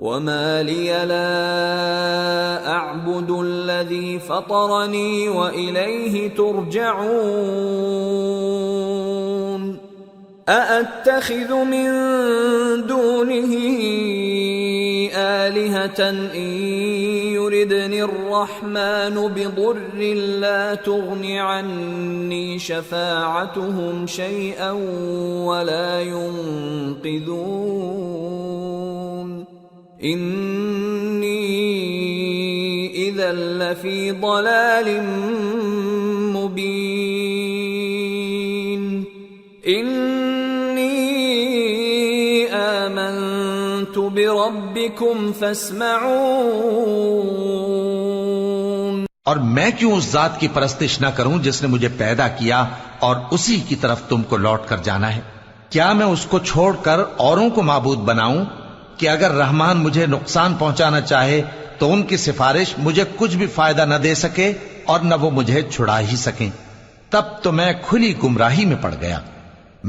وما لي لا أعبد الذي فطرني وإليه ترجعون أأتخذ من دونه آلهة إن يردني الرحمن بضر لا تغن عني شفاعتهم شيئا ولا ينقذون إني إذا لفي ضلال مبين إني آمنت بربكم فاسمعون۔ اور میں کیوں اس ذات کی پرستش نہ کروں جس نے مجھے پیدا کیا اور اسی کی طرف تم کو لوٹ کر جانا ہے؟ کیا میں اس کو چھوڑ کر اوروں کو معبود بناؤں کہ اگر رحمان مجھے نقصان پہنچانا چاہے تو ان کی سفارش مجھے کچھ بھی فائدہ نہ دے سکے اور نہ وہ مجھے چھڑا ہی سکیں؟ تب تو میں کھلی گمراہی میں پڑ گیا۔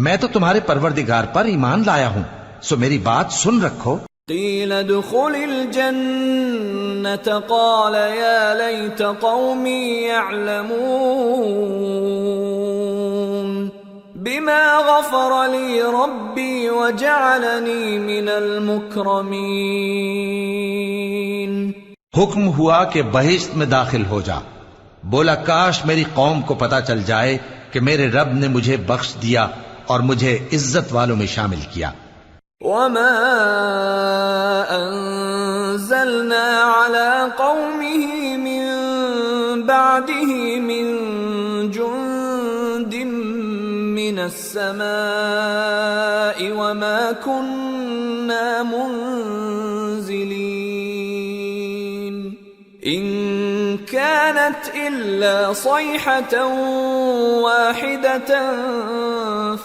میں تو تمہارے پروردگار پر ایمان لایا ہوں، سو میری بات سن رکھو۔ قیل ادخل الجنة قال یا لیت قومی یعلمون بما غفر لی ربی وجعلنی من المکرمین۔ حکم ہوا کہ بہشت میں داخل ہو جا۔ بولا کاش میری قوم کو پتا چل جائے کہ میرے رب نے مجھے بخش دیا اور مجھے عزت والوں میں شامل کیا۔ وما انزلنا على قومه من بعده من جند من السماء وما كنا منزلين إن كانت إلا صيحة واحدة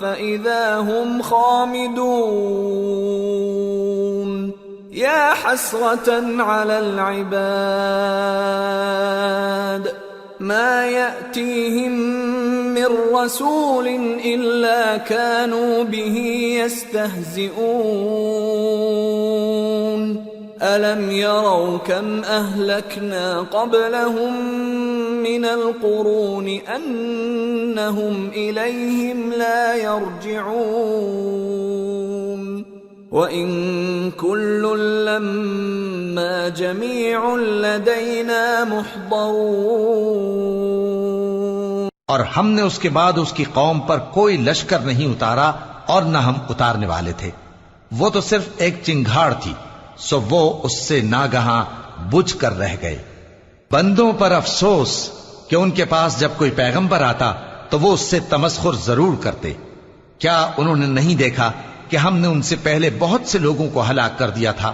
فإذا هم خامدون يا حسرة على العباد ما يأتيهم من رسول إلا كانوا به يستهزئون ألم يروا كم أهلكنا قبلهم من القرون أنهم إليهم لا يرجعون وإن كل لما جميع لدينا محضرون۔ اور ہم نے اس کے بعد اس کی قوم پر کوئی لشکر نہیں اتارا اور نہ ہم اتارنے والے تھے، وہ تو صرف ایک چنگھاڑ تھی، سو وہ اس سے ناگہاں بجھ کر رہ گئے۔ بندوں پر افسوس کہ ان کے پاس جب کوئی پیغمبر آتا تو وہ اس سے تمسخر ضرور کرتے۔ کیا انہوں نے نہیں دیکھا کہ ہم نے ان سے پہلے بہت سے لوگوں کو ہلاک کر دیا تھا؟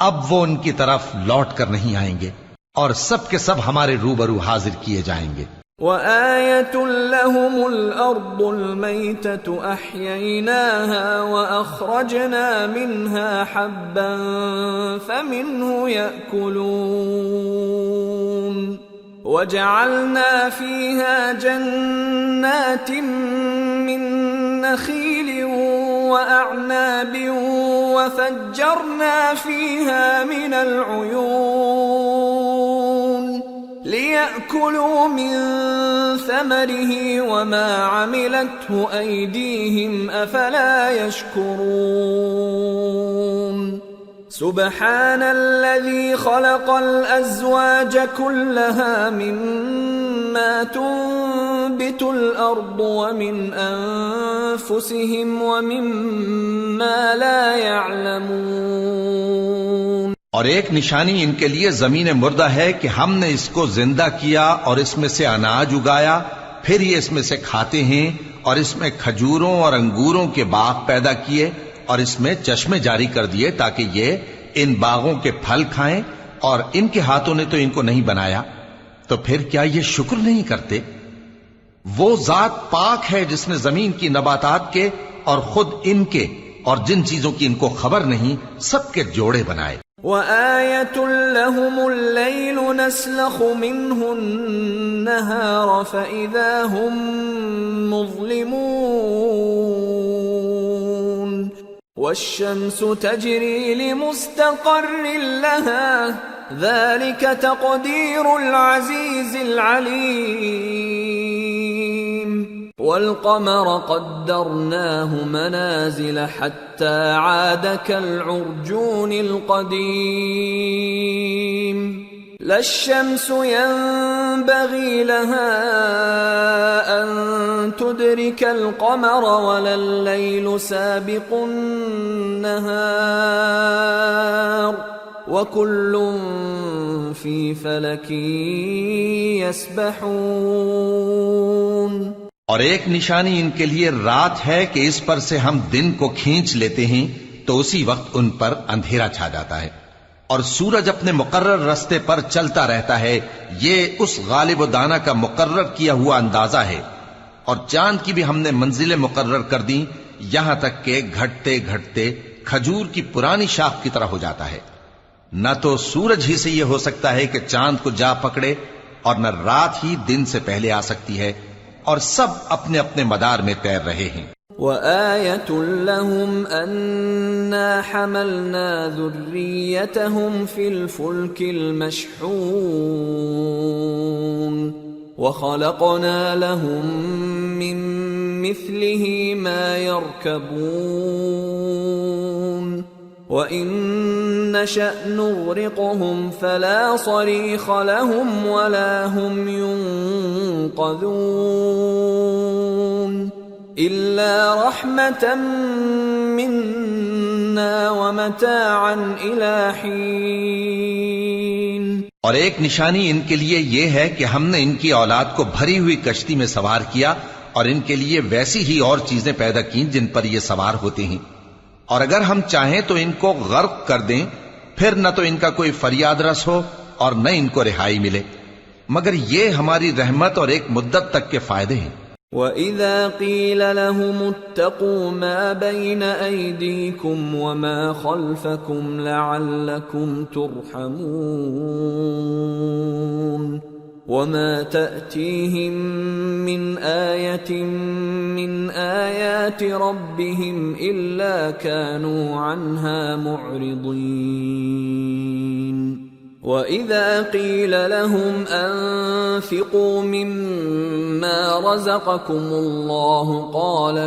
اب وہ ان کی طرف لوٹ کر نہیں آئیں گے اور سب کے سب ہمارے روبرو حاضر کیے جائیں گے۔ وآية لهم الأرض الميتة أحييناها وأخرجنا منها حبا فمنه يأكلون وجعلنا فيها جنات من نخيل وأعناب وفجرنا فيها من العيون ليأكلوا من ثمره وما عملته أيديهم أفلا يشكرون سبحان الذي خلق الأزواج كلها مما تنبت الأرض ومن أنفسهم ومما لا يعلمون۔ اور ایک نشانی ان کے لیے زمین مردہ ہے کہ ہم نے اس کو زندہ کیا اور اس میں سے اناج اگایا، پھر یہ اس میں سے کھاتے ہیں، اور اس میں کھجوروں اور انگوروں کے باغ پیدا کیے اور اس میں چشمے جاری کر دیے تاکہ یہ ان باغوں کے پھل کھائیں، اور ان کے ہاتھوں نے تو ان کو نہیں بنایا، تو پھر کیا یہ شکر نہیں کرتے؟ وہ ذات پاک ہے جس نے زمین کی نباتات کے اور خود ان کے اور جن چیزوں کی ان کو خبر نہیں سب کے جوڑے بنائے۔ وآية لهم الليل نسلخ منه النهار فإذا هم مظلمون والشمس تجري لمستقر لها ذلك تقدير العزيز العليم والقمر قدرناه منازل حتى عاد كالعرجون القديم لا الشمس ينبغي لها أن تدرك القمر ولا الليل سابق النهار وكل في فلك يسبحون. اور ایک نشانی ان کے لیے رات ہے کہ اس پر سے ہم دن کو کھینچ لیتے ہیں تو اسی وقت ان پر اندھیرا چھا جاتا ہے، اور سورج اپنے مقرر رستے پر چلتا رہتا ہے، یہ اس غالب و دانا کا مقرر کیا ہوا اندازہ ہے. اور چاند کی بھی ہم نے منزلیں مقرر کر دیں یہاں تک کہ گھٹتے گھٹتے کھجور کی پرانی شاخ کی طرح ہو جاتا ہے. نہ تو سورج ہی سے یہ ہو سکتا ہے کہ چاند کو جا پکڑے، اور نہ رات ہی دن سے پہلے آ سکتی ہے، اور سب اپنے اپنے مدار میں تیر رہے ہیں. وآية لهم أنا حملنا ذريتهم في الفلك المشحون وخلقنا لهم من مثله ما يركبون وإن نشأ نغرقهم فلا صريخ لهم ولا هم ينقذون إلا رحمة منا ومتاعا إلى حين. اور ایک نشانی ان کے لیے یہ ہے کہ ہم نے ان کی اولاد کو بھری ہوئی کشتی میں سوار کیا، اور ان کے لیے ویسی ہی اور چیزیں پیدا کی جن پر یہ سوار ہوتے ہیں، اور اگر ہم چاہیں تو ان کو غرق کر دیں، پھر نہ تو ان کا کوئی فریاد رس ہو اور نہ ان کو رہائی ملے، مگر یہ ہماری رحمت اور ایک مدت تک کے فائدے ہیں. وَإِذَا قِيلَ لَهُمُ اتَّقُوا مَا بَيْنَ أَيْدِيكُمْ وَمَا خَلْفَكُمْ لَعَلَّكُمْ تُرْحَمُونَ وَمَا تَأْتِيهِمْ مِنْ آيَةٍ مِنْ آيَاتِ رَبِّهِمْ إِلَّا كَانُوا عَنْهَا مُعْرِضِينَ. وَإِذَا قِيلَ لَهُمْ أَنفِقُوا مِمَّا رَزَقَكُمُ اللَّهُ قَالَ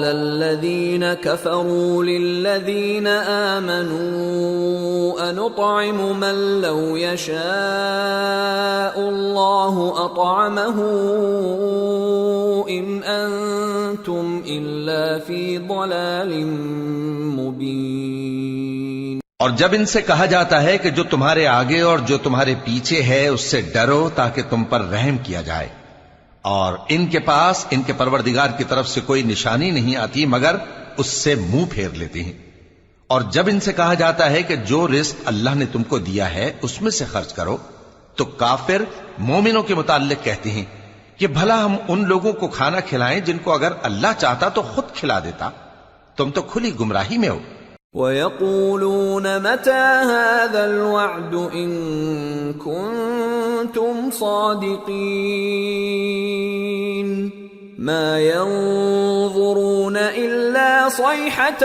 الَّذِينَ كَفَرُوا لِلَّذِينَ آمَنُوا أَنُطْعِمُ مَن لَّوْ يَشَاءُ اللَّهُ أَطْعَمَهُ إِنْ أَنتُمْ إِلَّا فِي ضَلَالٍ مُّبِينٍ. اور جب ان سے کہا جاتا ہے کہ جو تمہارے آگے اور جو تمہارے پیچھے ہے اس سے ڈرو تاکہ تم پر رحم کیا جائے، اور ان کے پاس ان کے پروردگار کی طرف سے کوئی نشانی نہیں آتی مگر اس سے منہ پھیر لیتے ہیں. اور جب ان سے کہا جاتا ہے کہ جو رزق اللہ نے تم کو دیا ہے اس میں سے خرچ کرو، تو کافر مومنوں کے متعلق کہتے ہیں کہ بھلا ہم ان لوگوں کو کھانا کھلائیں جن کو اگر اللہ چاہتا تو خود کھلا دیتا، تم تو کھلی گمراہی میں ہو. وَيَقُولُونَ مَتَى هَذَا الْوَعْدُ إِن كُنتُمْ صَادِقِينَ مَا يَنظُرُونَ إِلَّا صَيْحَةً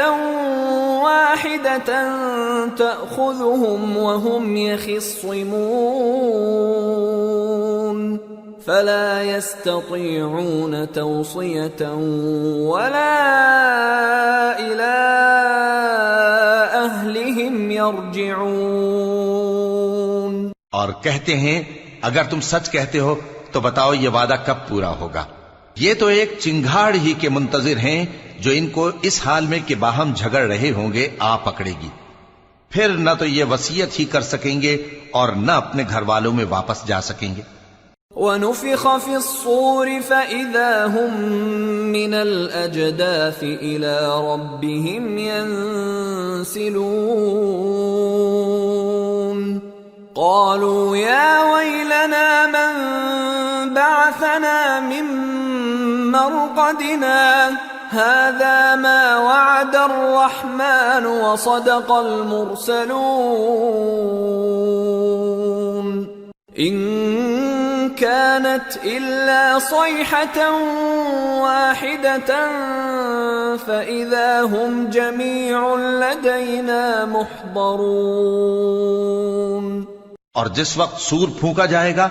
وَاحِدَةً تَأْخُذُهُمْ وَهُمْ يَخِصِّمُونَ فَلَا يَسْتَطِيعُونَ تَوْصِيَةً وَلَا إِلَىٰ أَهْلِهِمْ يَرْجِعُونَ. اور کہتے ہیں اگر تم سچ کہتے ہو تو بتاؤ یہ وعدہ کب پورا ہوگا. یہ تو ایک چنگھاڑ ہی کے منتظر ہیں جو ان کو اس حال میں کہ باہم جھگڑ رہے ہوں گے آ پکڑے گی، پھر نہ تو یہ وصیت ہی کر سکیں گے اور نہ اپنے گھر والوں میں واپس جا سکیں گے. وَنُفِخَ فِي الصُّورِ فَإِذَا هُم مِّنَ الْأَجْدَاثِ إِلَىٰ رَبِّهِمْ يَنسِلُونَ قَالُوا يَا وَيْلَنَا مَن بَعَثَنَا مِن مَّرْقَدِنَا هَٰذَا مَا وَعَدَ الرَّحْمَٰنُ وَصَدَقَ الْمُرْسَلُونَ إِن كانت إلا صيحة واحدة فإذا هم جميع لدينا محضرون. اور جس وقت سور پھونکا جائے گا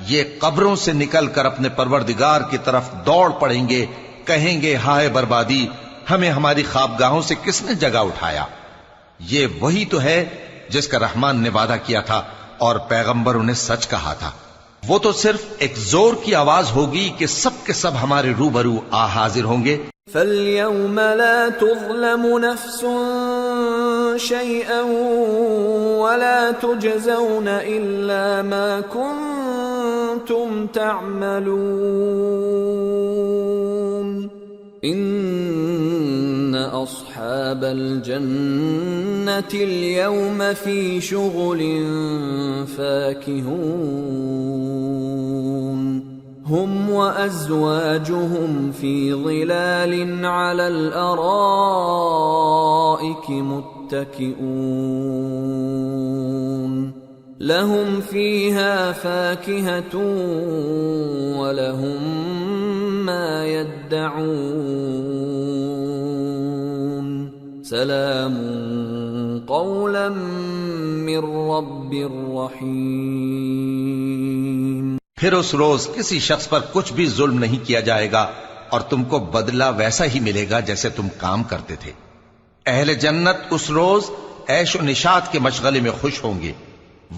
یہ قبروں سے نکل کر اپنے پروردگار کی طرف دوڑ پڑیں گے، کہیں گے ہائے بربادی، ہمیں ہماری خوابگاہوں سے کس نے جگہ اٹھایا. یہ وہی تو ہے جس کا رحمان نے وعدہ کیا تھا اور پیغمبروں نے سچ کہا تھا. وہ تو صرف ایک زور کی آواز ہوگی کہ سب کے سب ہمارے روبرو آ حاضر ہوں گے. فَالْيَوْمَ لَا تُظْلَمُ نَفْسٌ شَيْئًا وَلَا تُجْزَوْنَ إِلَّا مَا كُنتُمْ تَعْمَلُونَ. إِنَّ أَصْحَابَ الْجَنَّةِ الْيَوْمَ فِي شُغُلٍ فَاكِهُونَ. هم وأزواجهم في ظلال على الأرائك متكئون. لهم فيها فاكهة ولهم ما يدعون. سلام قولا من رب رحيم. پھر اس روز کسی شخص پر کچھ بھی ظلم نہیں کیا جائے گا اور تم کو بدلہ ویسا ہی ملے گا جیسے تم کام کرتے تھے. اہل جنت اس روز عیش و نشاط کے مشغلے میں خوش ہوں گے،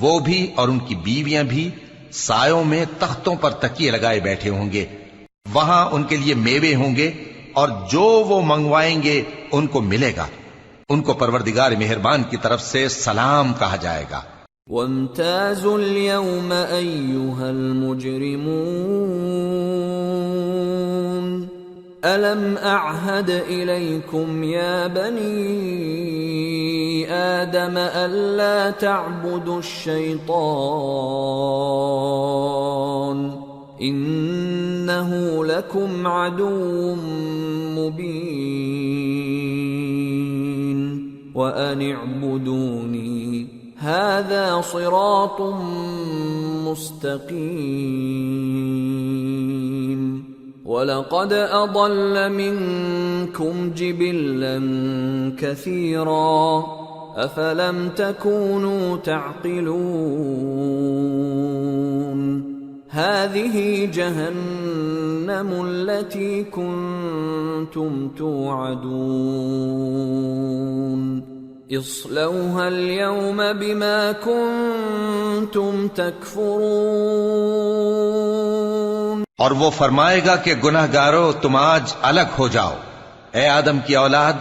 وہ بھی اور ان کی بیویاں بھی سایوں میں تختوں پر تکیے لگائے بیٹھے ہوں گے. وہاں ان کے لیے میوے ہوں گے اور جو وہ منگوائیں گے ان کو ملے گا. ان کو پروردگار مہربان کی طرف سے سلام کہا جائے گا. وَامْتَازُوا الْيَوْمَ أَيُّهَا الْمُجْرِمُونَ أَلَمْ أَعْهَدْ إِلَيْكُمْ يَا بَنِي آدَمَ أَلَّا تَعْبُدُوا الشَّيْطَانَ إِنَّهُ لَكُمْ عَدُوٌّ مُّبِينٌ وَأَنِ اعْبُدُونِي هذا صراط مستقيم. ولقد أضل منكم جبلا كثيرا أفلم تكونوا تعقلون. هذه جهنم التي كنتم توعدون اصلوها اليوم بما كنتم تكفرون. اور وہ فرمائے گا کہ گناہگارو تم آج الگ ہو جاؤ. اے آدم کی اولاد،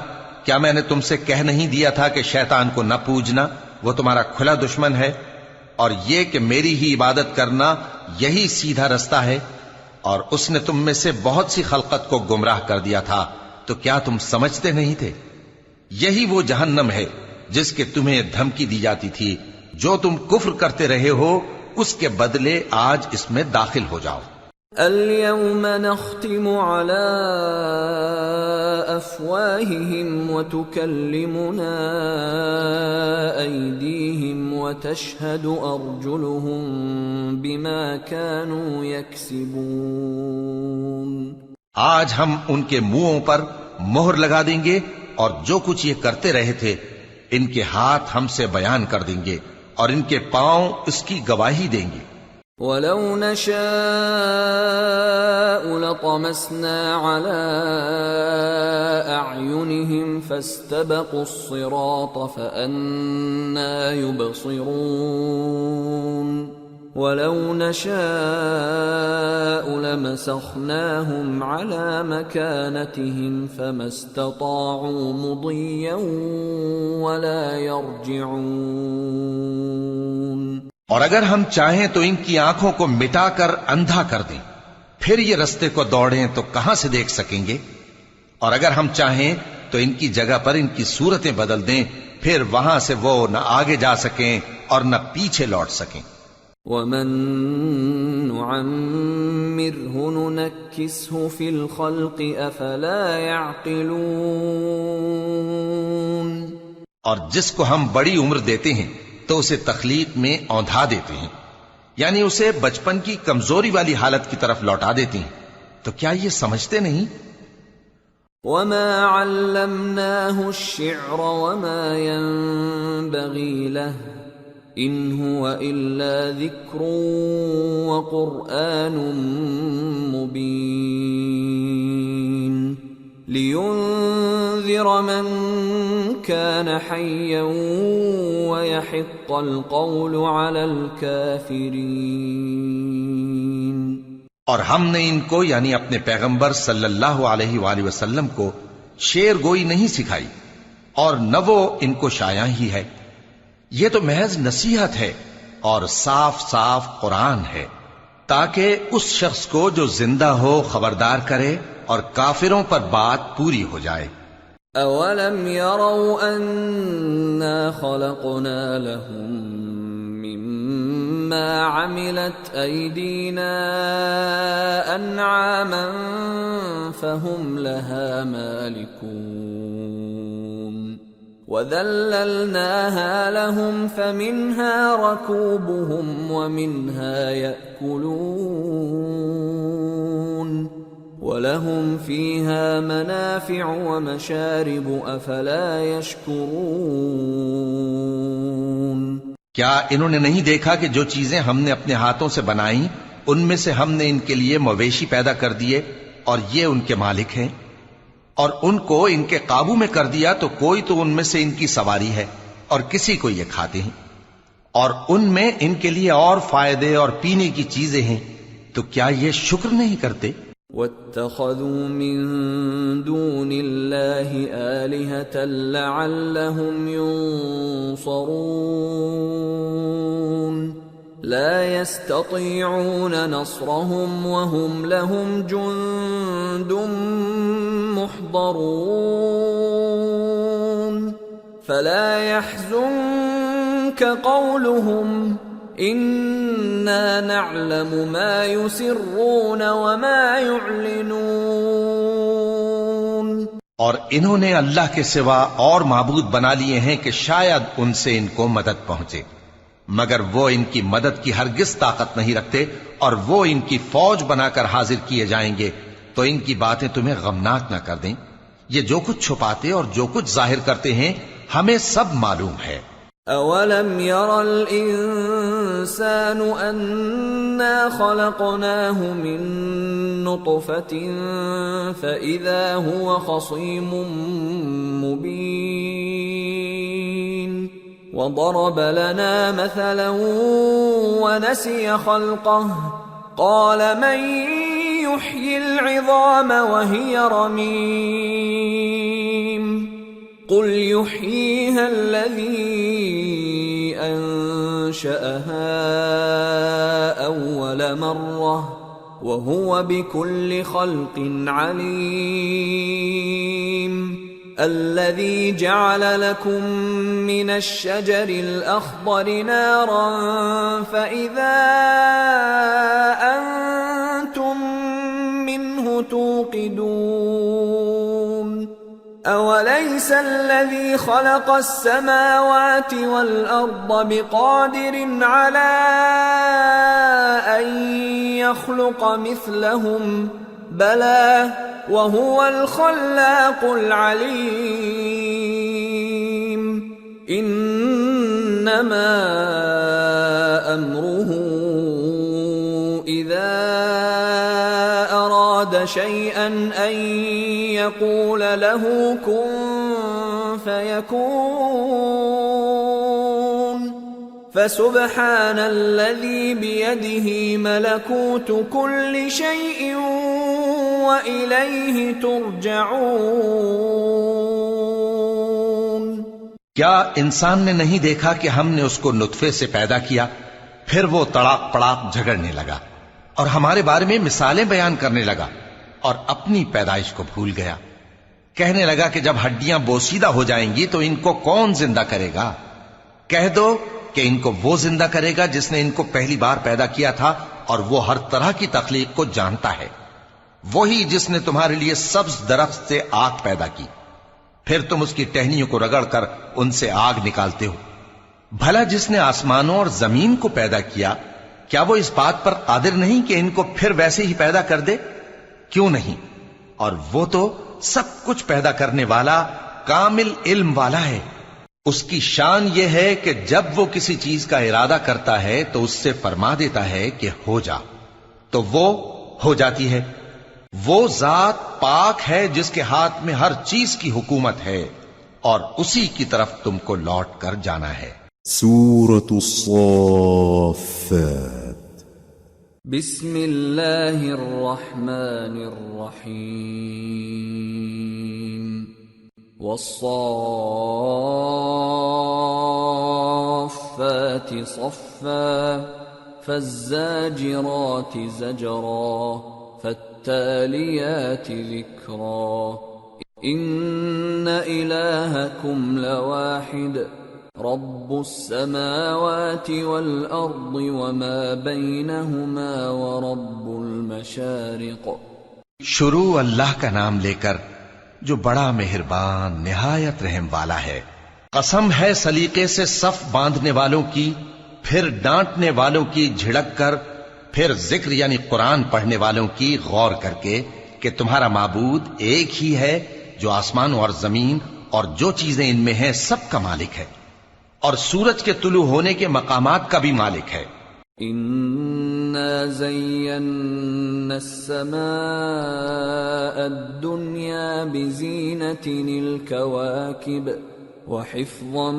کیا میں نے تم سے کہہ نہیں دیا تھا کہ شیطان کو نہ پوجنا، وہ تمہارا کھلا دشمن ہے، اور یہ کہ میری ہی عبادت کرنا یہی سیدھا رستہ ہے. اور اس نے تم میں سے بہت سی خلقت کو گمراہ کر دیا تھا، تو کیا تم سمجھتے نہیں تھے؟ یہی وہ جہنم ہے جس کے تمہیں دھمکی دی جاتی تھی. جو تم کفر کرتے رہے ہو اس کے بدلے آج اس میں داخل ہو جاؤ. اليوم نختم على أفواههم وتكلمنا أيديهم وتشهد أرجلهم بما كانوا يكسبون. آج ہم ان کے منہوں پر مہر لگا دیں گے اور جو کچھ یہ کرتے رہے تھے ان کے ہاتھ ہم سے بیان کر دیں گے اور ان کے پاؤں اس کی گواہی دیں گے. وَلَوْ نَشَاءُ لَطَمَسْنَا عَلَىٰ أَعْيُنِهِمْ فَاسْتَبَقُوا الصِّرَاطَ فَأَنَّىٰ يُبْصِرُونَ. وَلَوْ نَشَاءُ لَمَسَخْنَاهُمْ عَلَىٰ مَكَانَتِهِمْ فَمَا اسْتَطَاعُوا مُضِيًّا وَلَا يَرْجِعُونَ. اور اگر ہم چاہیں تو ان کی آنکھوں کو مٹا کر اندھا کر دیں، پھر یہ رستے کو دوڑیں تو کہاں سے دیکھ سکیں گے؟ اور اگر ہم چاہیں تو ان کی جگہ پر ان کی صورتیں بدل دیں، پھر وہاں سے وہ نہ آگے جا سکیں اور نہ پیچھے لوٹ سکیں. وَمَن نُعَمِّرْهُ نُنَكِّسْهُ فِي الْخَلْقِ أَفَلَا يَعْقِلُونَ. اور جس کو ہم بڑی عمر دیتے ہیں تو اسے تخلیق میں اوندھا دیتے ہیں، یعنی اسے بچپن کی کمزوری والی حالت کی طرف لوٹا دیتی ہیں. تو کیا یہ سمجھتے نہیں؟ وما علمناه الشعر وما ينبغي له إن هو إلا ذكر وقرآن مبين لينذر من كان حيا ويحق القول على الكافرين. اور ہم نے ان کو یعنی اپنے پیغمبر صلی اللہ علیہ وآلہ وسلم کو شعر گوئی نہیں سکھائی، اور نہ وہ ان کو شایع ہی ہے. یہ تو محض نصیحت ہے اور صاف صاف قرآن ہے، تاکہ اس شخص کو جو زندہ ہو خبردار کرے اور کافروں پر بات پوری ہو جائے. اولم يروا انا خلقنا لهم مما عملت ايدينا انعاما فهم لها مالكون وذللناها لهم فمنها ركوبهم ومنها يأكلون وَلَهُمْ فِيهَا مَنَافِعُ وَمَشَارِبُ أَفَلَا يَشْكُرُونَ. کیا انہوں نے نہیں دیکھا کہ جو چیزیں ہم نے اپنے ہاتھوں سے بنائیں ان میں سے ہم نے ان کے لیے مویشی پیدا کر دیے اور یہ ان کے مالک ہیں، اور ان کو ان کے قابو میں کر دیا تو کوئی تو ان میں سے ان کی سواری ہے اور کسی کو یہ کھاتے ہیں، اور ان میں ان کے لیے اور فائدے اور پینے کی چیزیں ہیں. تو کیا یہ شکر نہیں کرتے؟ وَاتَّخَذُوا مِن دُونِ اللَّهِ آلِهَةً لَعَلَّهُمْ يُنصَرُونَ لَا يَسْتَطِيعُونَ نَصْرَهُمْ وَهُمْ لَهُمْ جُندٌ مُحْضَرُونَ فَلَا يَحْزُنكَ قَوْلُهُمْ اِنَّا نَعْلَمُ مَا يُسِرُّونَ وَمَا يُعْلِنُونَ. اور انہوں نے اللہ کے سوا اور معبود بنا لیے ہیں کہ شاید ان سے ان کو مدد پہنچے، مگر وہ ان کی مدد کی ہرگز طاقت نہیں رکھتے، اور وہ ان کی فوج بنا کر حاضر کیے جائیں گے تو ان کی باتیں تمہیں غمناک نہ کر دیں. یہ جو کچھ چھپاتے اور جو کچھ ظاہر کرتے ہیں ہمیں سب معلوم ہے. اولم ير الانسان انا خلقناه من نطفة فاذا هو خصيم مبين وضرب لنا مثلا ونسي خلقه قال من يحيي العظام وهي رميم قل يحييها الذي أنشأها أول مرة وهو بكل خلق عليم الذي جعل لكم من الشجر الأخضر نارا فإذا أنتم منه توقدون أوليس الذي خلق السماوات والأرض بقادر على أن يخلق مثلهم بلى وهو الخلاق العليم إنما أمره إذا أراد شيئا أن يقول له كن فيكون فسبحان الذي بيده ملكوت كل شيء وإليه ترجعون. کیا انسان نے نہیں دیکھا کہ ہم نے اس کو نطفے سے پیدا کیا، پھر وہ تڑاک پڑاک جھگڑنے لگا اور ہمارے بارے میں مثالیں بیان کرنے لگا اور اپنی پیدائش کو بھول گیا. کہنے لگا کہ جب ہڈیاں بوسیدہ ہو جائیں گی تو ان کو کون زندہ کرے گا؟ کہہ دو کہ ان کو وہ زندہ کرے گا جس نے ان کو پہلی بار پیدا کیا تھا، اور وہ ہر طرح کی تخلیق کو جانتا ہے. وہی جس نے تمہارے لیے سبز درخت سے آگ پیدا کی، پھر تم اس کی ٹہنیوں کو رگڑ کر ان سے آگ نکالتے ہو. بھلا جس نے آسمانوں اور زمین کو پیدا کیا کیا وہ اس بات پر قادر نہیں کہ ان کو پھر ویسے ہی پیدا کر دے؟ کیوں نہیں؟ اور وہ تو سب کچھ پیدا کرنے والا کامل علم والا ہے۔ اس کی شان یہ ہے کہ جب وہ کسی چیز کا ارادہ کرتا ہے تو اس سے فرما دیتا ہے کہ ہو جا، تو وہ ہو جاتی ہے۔ وہ ذات پاک ہے جس کے ہاتھ میں ہر چیز کی حکومت ہے، اور اسی کی طرف تم کو لوٹ کر جانا ہے۔ سورة الصافات بسم اللہ الرحمن الرحیم والصافات صفا فالزاجرات زجرا فالتاليات ذكرا إن إلهكم لواحد رب السماوات والأرض وما بينهما ورب المشارق۔ شروع اللہ کا نام لے کر جو بڑا مہربان نہایت رحم والا ہے۔ قسم ہے سلیقے سے صف باندھنے والوں کی، پھر ڈانٹنے والوں کی جھڑک کر، پھر ذکر یعنی قرآن پڑھنے والوں کی غور کر کے کہ تمہارا معبود ایک ہی ہے جو آسمان اور زمین اور جو چیزیں ان میں ہیں سب کا مالک ہے، اور سورج کے طلوع ہونے کے مقامات کا بھی مالک ہے۔ إنا زينا السماء الدنيا بزينة الكواكب وحفظا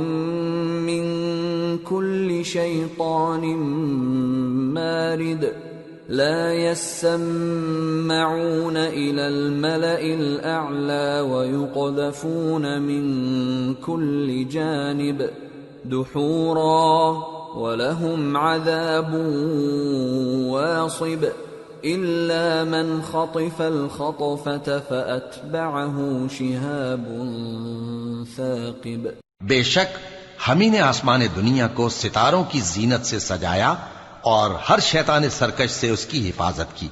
من كل شيطان مارد لا يسمعون إلى الملأ الأعلى ويقذفون من كل جانب دحورا وَلَهُمْ عَذَابٌ وَاصِبٌ إِلَّا مَنْ خَطِفَ الْخَطْفَةَ فَأَتْبَعَهُ شِهَابٌ ثَاقِبٌ۔ بے شک ہم ہی نے آسمان دنیا کو ستاروں کی زینت سے سجایا اور ہر شیطان سرکش سے اس کی حفاظت کی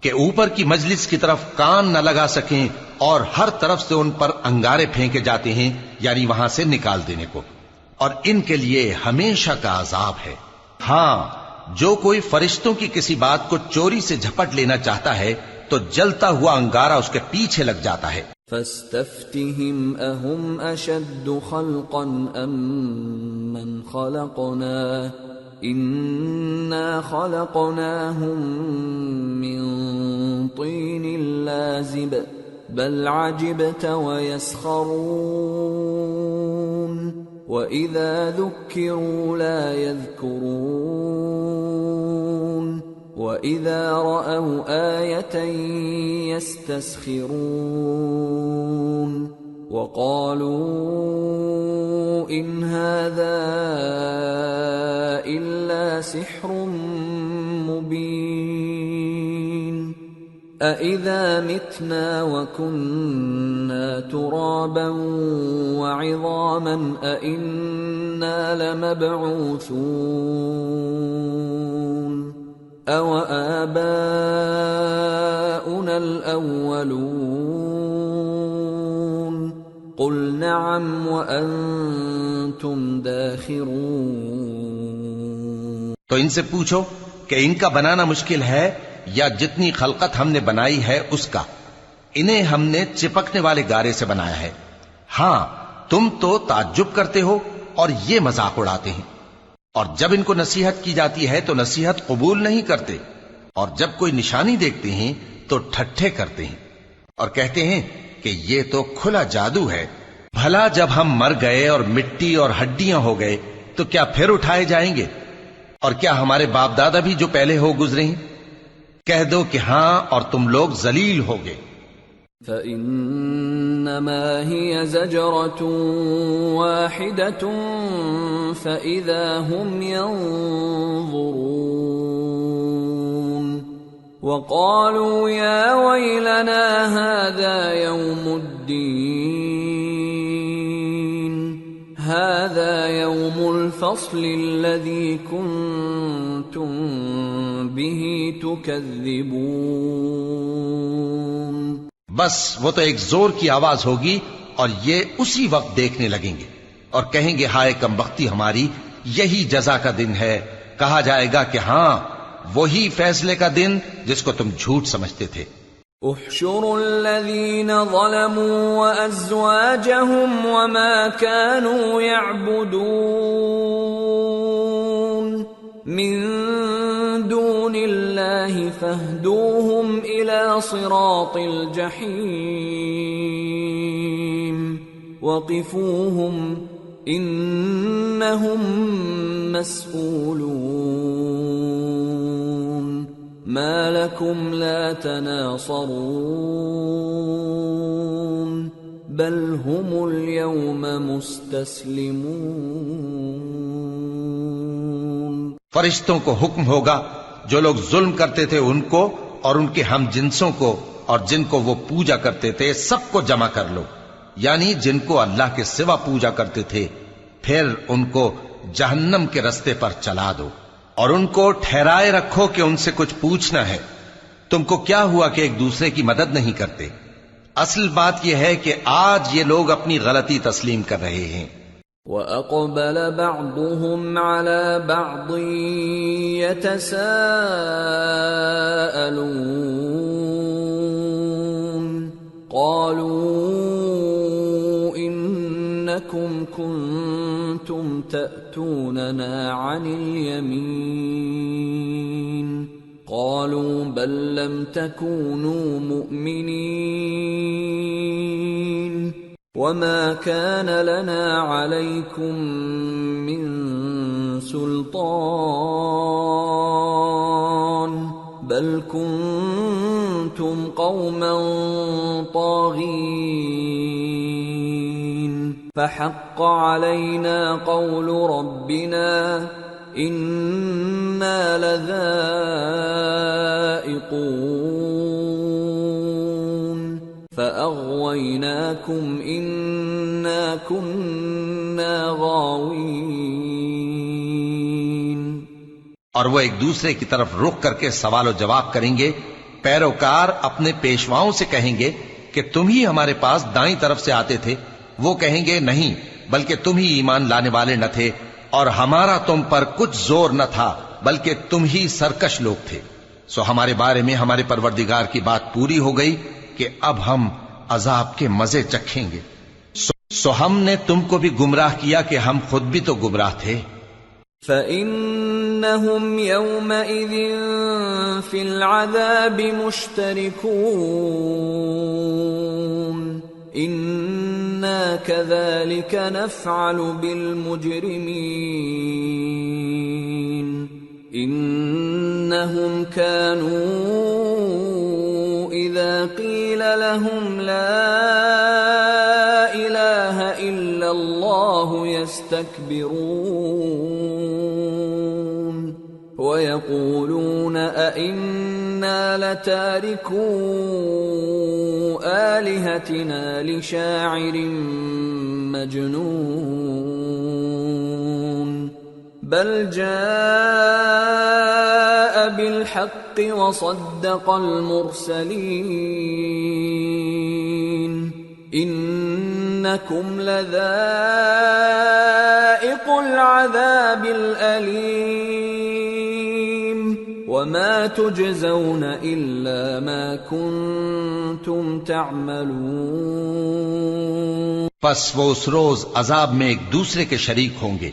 کہ اوپر کی مجلس کی طرف کان نہ لگا سکیں، اور ہر طرف سے ان پر انگارے پھینکے جاتے ہیں، یعنی وہاں سے نکال دینے کو، اور ان کے لیے ہمیشہ کا عذاب ہے۔ ہاں، جو کوئی فرشتوں کی کسی بات کو چوری سے جھپٹ لینا چاہتا ہے تو جلتا ہوا انگارہ اس کے پیچھے لگ جاتا ہے۔ فاستفتهم أهم أشد خلقا أم من خلقنا إنا خلقناهم من طين لازب بل عجبت ويسخرون وَإِذَا ذُكِّرُوا لَا يَذْكُرُونَ وَإِذَا رَأَوْا آيَةً يَسْتَسْخِرُونَ وَقَالُوا إِنْ هَذَا إِلَّا سِحْرٌ مُبِينٌ أَإِذَا مِتْنَا وَكُنَّا تُرَابًا وَعِظَامًا أَإِنَّا لَمَبْعُوثُونَ أَوَآبَاؤُنَا الْأَوَّلُونَ قُلْ نَعَمْ وَأَنْتُمْ دَاخِرُونَ۔ تو ان سے پوچھو کہ ان کا بنانا مشکل ہے یا جتنی خلقت ہم نے بنائی ہے اس کا؟ انہیں ہم نے چپکنے والے گارے سے بنایا ہے۔ ہاں، تم تو تعجب کرتے ہو اور یہ مذاق اڑاتے ہیں، اور جب ان کو نصیحت کی جاتی ہے تو نصیحت قبول نہیں کرتے، اور جب کوئی نشانی دیکھتے ہیں تو ٹھٹھے کرتے ہیں اور کہتے ہیں کہ یہ تو کھلا جادو ہے۔ بھلا جب ہم مر گئے اور مٹی اور ہڈیاں ہو گئے تو کیا پھر اٹھائے جائیں گے؟ اور کیا ہمارے باپ دادا بھی جو پہلے ہو گزرے ہیں؟ کہہ دو کہ ہاں، اور تم لوگ ذلیل ہوگے۔ فَإِنَّمَا هِيَ زَجْرَةٌ وَاحِدَةٌ فَإِذَا هُمْ يَنظُرُونَ وَقَالُوا يَا وَيْلَنَا هَذَا يَوْمُ الدِّينِ هَذَا يَوْمُ الْفَصْلِ الَّذِي كُنْتُمْ بِهِ تُكَذِّبُونَ۔ بس وہ تو ایک زور کی آواز ہوگی اور یہ اسی وقت دیکھنے لگیں گے اور کہیں گے ہائے کم بختی ہماری، یہی جزا کا دن ہے۔ کہا جائے گا کہ ہاں، وہی فیصلے کا دن جس کو تم جھوٹ سمجھتے تھے۔ احشروا الذين ظلموا وأزواجهم وما كانوا يعبدون من دون الله فاهدوهم إلى صراط الجحيم وقفوهم إنهم مسئولون ما لكم لا تناصرون بل هم اليوم مستسلمون۔ فرشتوں کو حکم ہوگا جو لوگ ظلم کرتے تھے ان کو اور ان کے ہم جنسوں کو اور جن کو وہ پوجا کرتے تھے سب کو جمع کر لو، یعنی جن کو اللہ کے سوا پوجا کرتے تھے، پھر ان کو جہنم کے رستے پر چلا دو اور ان کو ٹھہرائے رکھو کہ ان سے کچھ پوچھنا ہے۔ تم کو کیا ہوا کہ ایک دوسرے کی مدد نہیں کرتے؟ اصل بات یہ ہے کہ آج یہ لوگ اپنی غلطی تسلیم کر رہے ہیں۔ وَأَقْبَلَ بَعْضُهُمْ عَلَى بَعْضٍ يَتَسَاءَلُونَ قَالُوا إِنَّكُمْ كُنتُمْ تَأْتُونَنَا عَنِ الْيَمِينِ قَالُوا بَل لَّمْ تَكُونُوا مُؤْمِنِينَ وَمَا كَانَ لَنَا عَلَيْكُمْ مِنْ سُلْطَانٍ بَلْ كُنْتُمْ قَوْمًا طَاغِينَ فَحَقَّ عَلَيْنَا قَوْلُ رَبِّنَا إِنَّا لَذَائِقُونَ فَأَغْوَيْنَاكُمْ إِنَّا كُنَّا غَاوِينَ۔ اور وہ ایک دوسرے کی طرف رخ کر کے سوال و جواب کریں گے۔ پیروکار اپنے پیشواؤں سے کہیں گے کہ تم ہی ہمارے پاس دائیں طرف سے آتے تھے۔ وہ کہیں گے نہیں، بلکہ تم ہی ایمان لانے والے نہ تھے اور ہمارا تم پر کچھ زور نہ تھا، بلکہ تم ہی سرکش لوگ تھے۔ سو ہمارے بارے میں ہمارے پروردگار کی بات پوری ہو گئی کہ اب ہم عذاب کے مزے چکھیں گے۔ سو ہم نے تم کو بھی گمراہ کیا کہ ہم خود بھی تو گمراہ تھے۔ فَإِنَّهُمْ يَوْمَئِذٍ فِي الْعَذَابِ مُشْتَرِكُونَ إِنَّا كَذَلِكَ نَفْعَلُ بِالْمُجْرِمِينَ إِنَّهُمْ كَانُوا إِذَا قِيلَ لَهُمْ لَا إِلَهَ إِلَّا اللَّهُ يَسْتَكْبِرُونَ وَيَقُولُونَ أَإِنَّا لَتَارِكُو آلِهَتِنَا لِشَاعِرٍ مَجْنُونٍ بَلْ جَاءَ بِالْحَقِّ وَصَدَّقَ الْمُرْسَلِينَ إِنَّكُمْ لَذَائِقُو الْعَذَابِ الْأَلِيمِ وَمَا تُجْزَوْنَ إِلَّا مَا كُنتُمْ تَعْمَلُونَ۔ پس وہ اس روز عذاب میں ایک دوسرے کے شریک ہوں گے۔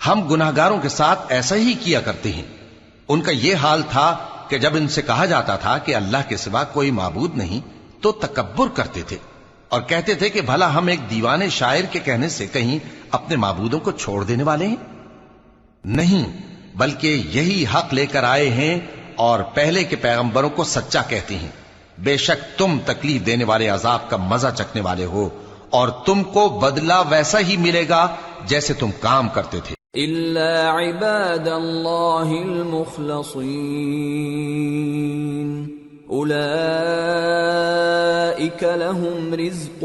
ہم گناہگاروں کے ساتھ ایسا ہی کیا کرتے ہیں۔ ان کا یہ حال تھا کہ جب ان سے کہا جاتا تھا کہ اللہ کے سوا کوئی معبود نہیں تو تکبر کرتے تھے اور کہتے تھے کہ بھلا ہم ایک دیوانے شاعر کے کہنے سے کہیں اپنے معبودوں کو چھوڑ دینے والے ہیں؟ نہیں، بلکہ یہی حق لے کر آئے ہیں اور پہلے کے پیغمبروں کو سچا کہتے ہیں۔ بے شک تم تکلیف دینے والے عذاب کا مزہ چکھنے والے ہو اور تم کو بدلہ ویسا ہی ملے گا جیسے تم کام کرتے تھے۔ إِلَّا عِبَادَ اللَّهِ الْمُخْلَصِينَ أُولَئِكَ لَهُمْ رِزْقٌ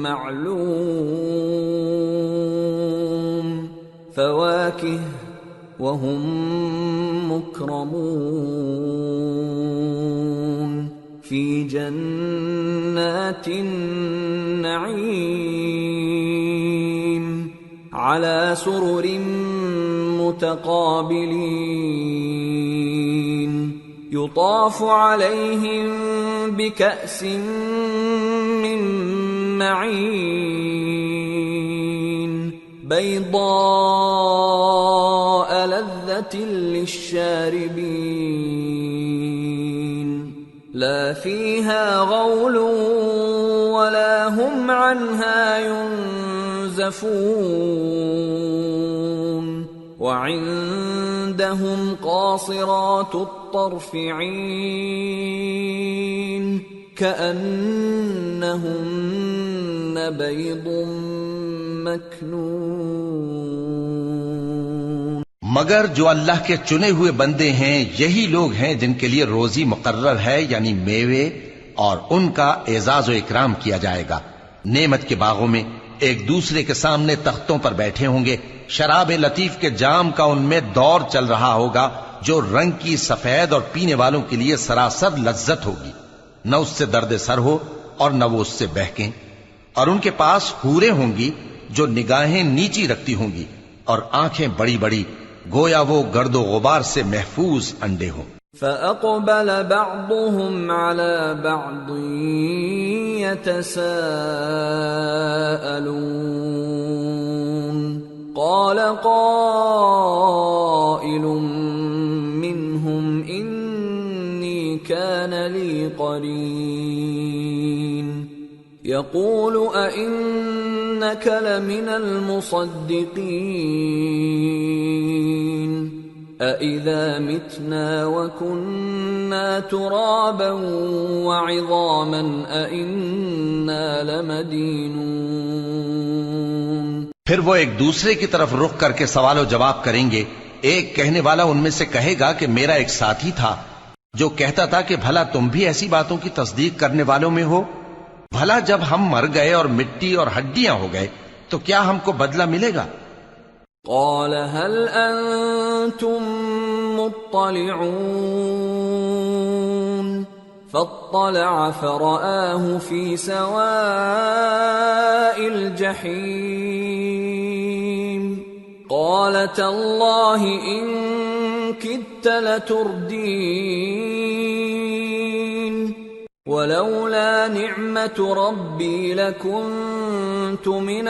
مَّعْلُومٌ فَوَاكِهُ وَهُمْ مُكْرَمُونَ فِي جَنَّاتِ النَّعِيمِ على سرر متقابلين يطاف عليهم بكأس من معين بيضاء لذة للشاربين لا فيها غول ولا هم عنها ينزفون وعندهم قاصرات الطرف عين كأنهن بيض مكنون. مگر جو اللہ کے چنے ہوئے بندے ہیں یہی لوگ ہیں جن کے لیے روزی مقرر ہے، یعنی میوے، اور ان کا اعزاز و اکرام کیا جائے گا. نعمت کے باغوں میں ایک دوسرے کے سامنے تختوں پر بیٹھے ہوں گے. شراب لطیف کے جام کا ان میں دور چل رہا ہوگا جو رنگ کی سفید اور پینے والوں کے لیے سراسر لذت ہوگی. نہ اس سے درد سر ہو اور نہ وہ اس سے بہکیں. اور ان کے پاس حوریں ہوں گی جو نگاہیں نیچی رکھتی ہوں گی اور آنکھیں بڑی بڑی، گویا وہ گرد و غبار سے محفوظ انڈے ہوں. فَأَقْبَلَ بَعْضُهُمْ عَلَى بَعْضٍ يَتَسَاءَلُونَ قَالَ قَائِلٌ مِّنْهُمْ إِنِّي كَانَ لِي قَرِينٌ يَقُولُ أَإِنَّكَ لَمِنَ الْمُصَدِّقِينَ أَإِذَا مِتْنَا وَكُنَّا تُرَابًا وَعِظَامًا أَإِنَّا لَمَدِينُونَ. پھر وہ ایک دوسرے کی طرف رخ کر کے سوال و جواب کریں گے. ایک کہنے والا ان میں سے کہے گا کہ میرا ایک ساتھی تھا جو کہتا تھا کہ بھلا تم بھی ایسی باتوں کی تصدیق کرنے والوں میں ہو؟ بھلا جب ہم مر گئے اور مٹی اور ہڈیاں ہو گئے تو کیا ہم کو بدلہ ملے گا؟ قال هل أنتم مطلعون فاطلع فرآه في سواء الجحيم قال تالله إن كدت لتردين ولولا نعمة ربي لكنت من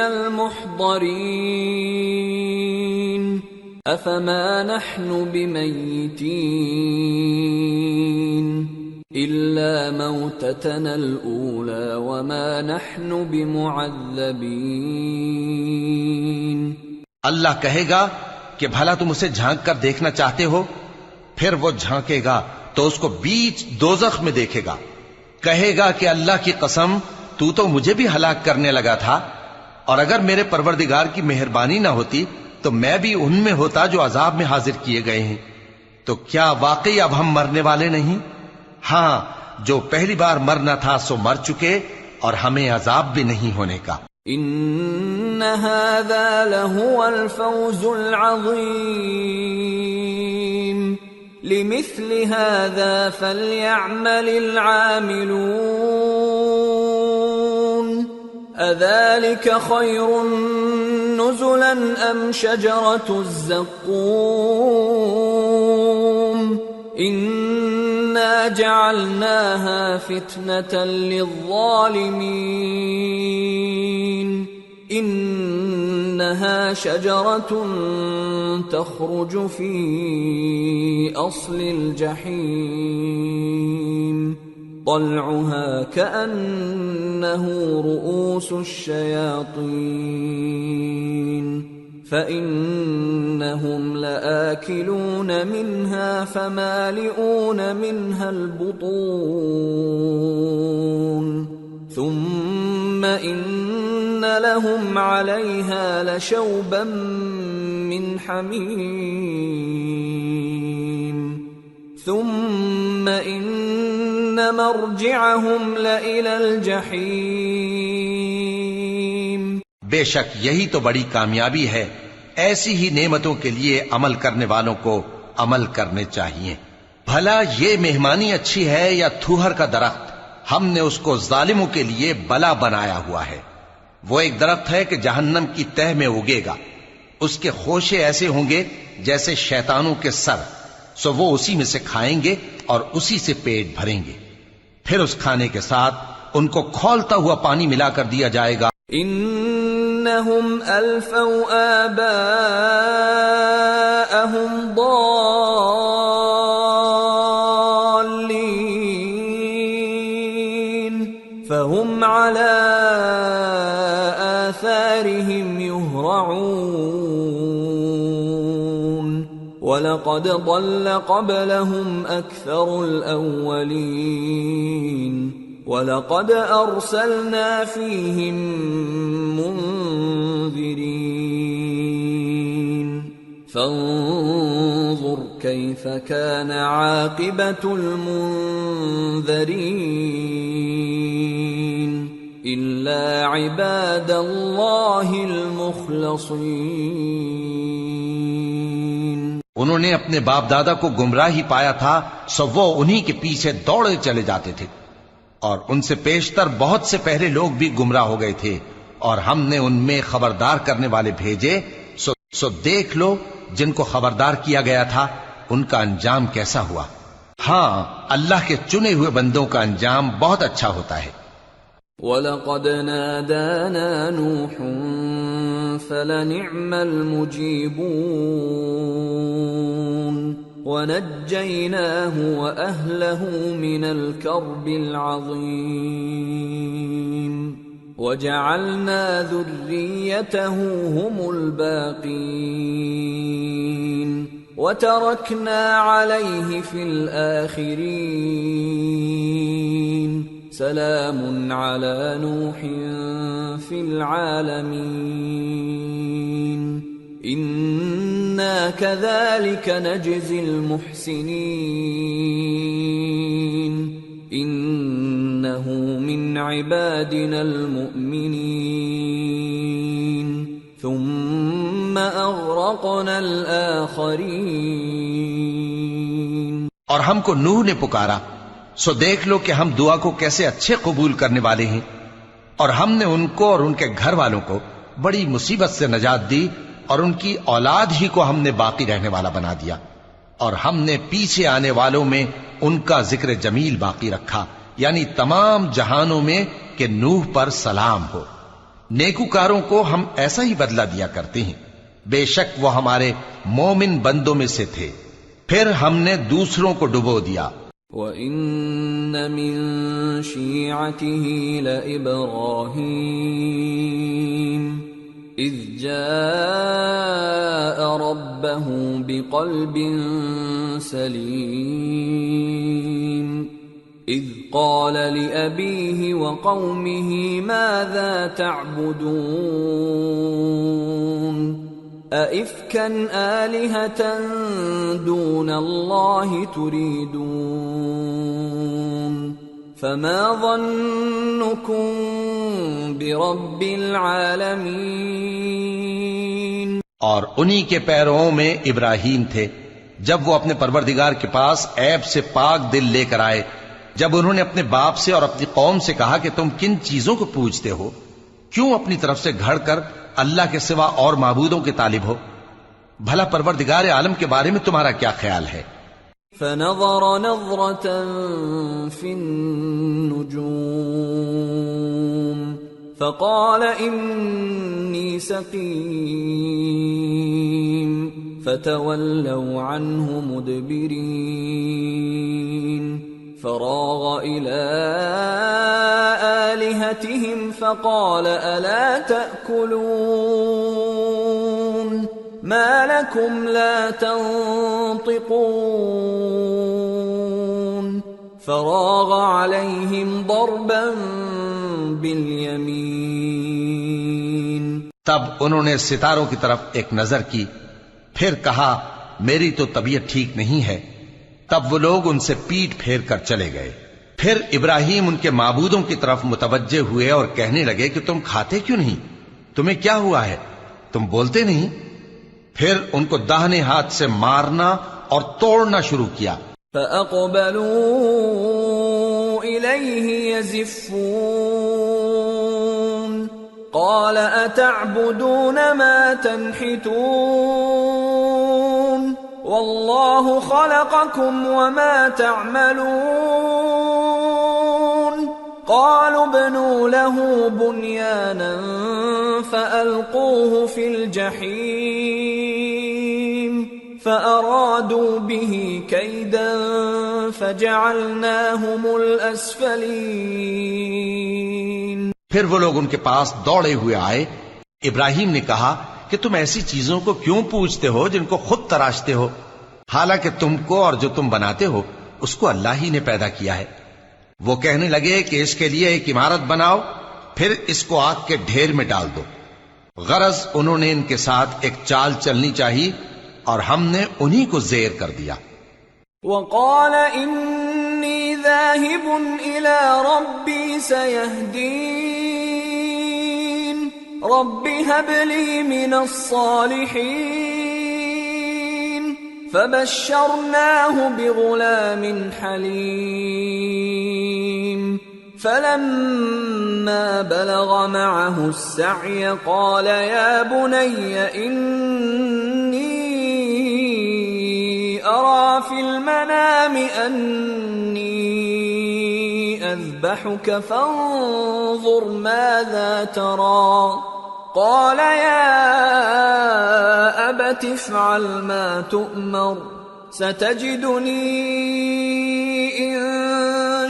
المحضرين أفما نحن بميتين إلا موتتنا الأولى وما نحن بمعذبين. اللہ کہے گا کہ بھلا تم اسے جھانک کر دیکھنا چاہتے ہو؟ پھر وہ جھانکے گا تو اس کو بیچ دوزخ میں دیکھے گا. کہے گا کہ اللہ کی قسم تو مجھے بھی ہلاک کرنے لگا تھا، اور اگر میرے پروردگار کی مہربانی نہ ہوتی تو میں بھی ان میں ہوتا جو عذاب میں حاضر کیے گئے ہیں. تو کیا واقعی اب ہم مرنے والے نہیں؟ ہاں، جو پہلی بار مرنا تھا سو مر چکے اور ہمیں عذاب بھی نہیں ہونے کا. ان هذا لهو الفوز العظيم لمثل هذا فليعمل العاملون أذلك خير نزلا أم شجرة الزقوم إنا جعلناها فتنة للظالمين إنها شجرة تخرج في أصل الجحيم طلعها كأنه رؤوس الشياطين فإنهم لآكلون منها فمالئون منها البطون ثم إن لهم عليها لشوبا من حميم ثم إن مرجعهم لإلى الجحيم. بے شک یہی تو بڑی کامیابی ہے. ایسی ہی نعمتوں کے لیے عمل کرنے والوں کو عمل کرنے چاہیے. بھلا یہ مہمانی اچھی ہے یا تھوہر کا درخت؟ ہم نے اس کو ظالموں کے لیے بلا بنایا ہوا ہے. وہ ایک درخت ہے کہ جہنم کی تہ میں اگے گا. اس کے خوشے ایسے ہوں گے جیسے شیطانوں کے سر، سو وہ اسی میں سے کھائیں گے اور اسی سے پیٹ بھریں گے، پھر اس کھانے کے ساتھ ان کو کھولتا ہوا پانی ملا کر دیا جائے گا۔ انہم الفوا آباءہم ضالین فہم علی آثارہم یہرعون وَلَقَدْ ضَلَّ قَبْلَهُمْ أَكْثَرُ الْأَوَّلِينَ وَلَقَدْ أَرْسَلْنَا فِيهِمْ مُنذِرِينَ فَانظُرْ كَيْفَ كَانَ عَاقِبَةُ الْمُنذَرِينَ إِلَّا عِبَادَ اللَّهِ الْمُخْلَصِينَ۔ انہوں نے اپنے باپ دادا کو گمراہی پایا تھا، سو وہ انہی کے پیچھے دوڑے چلے جاتے تھے، اور ان سے پیشتر بہت سے پہلے لوگ بھی گمراہ ہو گئے تھے، اور ہم نے ان میں خبردار کرنے والے بھیجے، سو دیکھ لو جن کو خبردار کیا گیا تھا ان کا انجام کیسا ہوا۔ ہاں، اللہ کے چنے ہوئے بندوں کا انجام بہت اچھا ہوتا ہے۔ وَلَقَدْ نَادَانَا نُوحٌ فَلَنِعْمَ الْمُجِيبُونَ وَنَجَّيْنَاهُ وَأَهْلَهُ مِنَ الْكَرْبِ الْعَظِيمِ وَجَعَلْنَا ذُرِّيَّتَهُ هُمُ الْبَاقِينَ وَتَرَكْنَا عَلَيْهِ فِي الْآخِرِينَ سلام على نوح في العالمين إنا كذلك نجزي المحسنين إنه من عبادنا المؤمنين ثم أغرقنا الآخرين۔ اور ہم کو نوح نے پکارا، سو دیکھ لو کہ ہم دعا کو کیسے اچھے قبول کرنے والے ہیں، اور ہم نے ان کو اور ان کے گھر والوں کو بڑی مصیبت سے نجات دی، اور ان کی اولاد ہی کو ہم نے باقی رہنے والا بنا دیا، اور ہم نے پیچھے آنے والوں میں ان کا ذکر جمیل باقی رکھا، یعنی تمام جہانوں میں کہ نوح پر سلام ہو۔ نیکوکاروں کو ہم ایسا ہی بدلہ دیا کرتے ہیں، بے شک وہ ہمارے مومن بندوں میں سے تھے، پھر ہم نے دوسروں کو ڈبو دیا۔ وَإِنَّ مِن شِيعَتِهِ لَإِبْرَاهِيمَ إِذْ جَاءَ رَبَّهُ بِقَلْبٍ سَلِيمٍ إِذْ قَالَ لِأَبِيهِ وَقَوْمِهِ مَاذَا تَعْبُدُونَ أَئِفْكًا آلِهَةً دُونَ اللَّهِ تُرِيدُونَ فَمَا ظَنُّكُمْ بِرَبِّ الْعَالَمِينَ۔ اور انہی کے پیرووں میں ابراہیم تھے، جب وہ اپنے پروردگار کے پاس عیب سے پاک دل لے کر آئے، جب انہوں نے اپنے باپ سے اور اپنی قوم سے کہا کہ تم کن چیزوں کو پوجتے ہو، کیوں اپنی طرف سے گھڑ کر اللہ کے سوا اور معبودوں کے طالب ہو؟ بھلا پروردگار عالم کے بارے میں تمہارا کیا خیال ہے؟ فنظر نظرة في النجوم فقال إني سقيم فتولوا عنه مدبرين فراغ إلى آلهتهم فقال ألا تأكلون ما لكم لا تنطقون فراغ عليهم ضربا باليمين۔ تب انہوں نے ستاروں کی طرف ایک نظر کی، پھر کہا میری تو طبیعت ٹھیک نہیں ہے۔ تب وہ لوگ ان سے پیٹ پھیر کر چلے گئے۔ پھر ابراہیم ان کے معبودوں کی طرف متوجہ ہوئے اور کہنے لگے کہ تم کھاتے کیوں نہیں؟ تمہیں کیا ہوا ہے؟ تم بولتے نہیں؟ پھر ان کو داہنے ہاتھ سے مارنا اور توڑنا شروع کیا۔ فَأَقْبَلُوا إِلَيْهِ يَزِفُّونَ قال أتعبدون ما تنحتون والله خلقكم وما تعملون قالوا ابنوا له بنيانا فألقوه في الجحيم فأرادوا به كيدا فجعلناهم الأسفلين۔ پھر وہ لوگ ان کے پاس دوڑے ہوئے آئے۔ ابراہیم نے کہا کہ تم ایسی چیزوں کو کیوں پوچھتے ہو جن کو خود تراشتے ہو، حالانکہ تم کو اور جو تم بناتے ہو اس کو اللہ ہی نے پیدا کیا ہے۔ وہ کہنے لگے کہ اس کے لیے ایک عمارت بناؤ، پھر اس کو آگ کے ڈھیر میں ڈال دو۔ غرض انہوں نے ان کے ساتھ ایک چال چلنی چاہی اور ہم نے انہی کو زیر کر دیا۔ وقال انی ذاہب الی ربی سیہدین رب هب لی من الصالحین فبشرناه بغلام حلیم فلما بلغ معه السعي قال يا بني إني أرى في المنام أني أذبحك فانظر ماذا ترى قال يا أبت افعل ما تؤمر ستجدني إن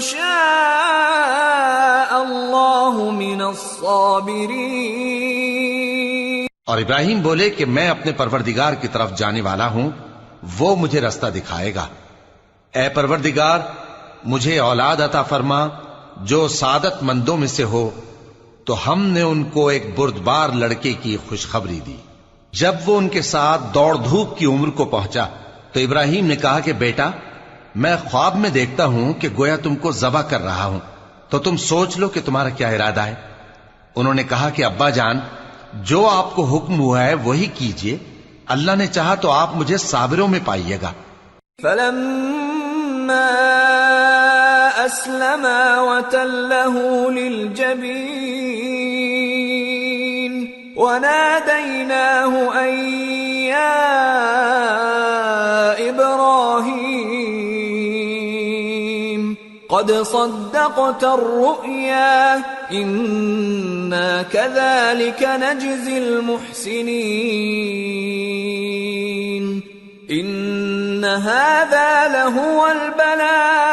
شاء الله من الصابرين۔ اور ابراہیم بولے کہ میں اپنے پروردگار کی طرف جانے والا ہوں، وہ مجھے رستہ دکھائے گا۔ اے پروردگار مجھے اولاد عطا فرما جو سعادت مندوں میں سے ہو۔ تو ہم نے ان کو ایک بردبار لڑکے کی خوشخبری دی۔ جب وہ ان کے ساتھ دوڑ دھوپ کی عمر کو پہنچا تو ابراہیم نے کہا کہ بیٹا میں خواب میں دیکھتا ہوں کہ گویا تم کو ذبح کر رہا ہوں، تو تم سوچ لو کہ تمہارا کیا ارادہ ہے۔ انہوں نے کہا کہ ابا جان جو آپ کو حکم ہوا ہے وہی کیجئے، اللہ نے چاہا تو آپ مجھے صابروں میں پائیے گا۔ فلما أسلما وتله للجبين وناديناه أن يا إبراهيم قد صدقت الرؤيا إنا كذلك نجزي المحسنين إن هذا لهو البلاء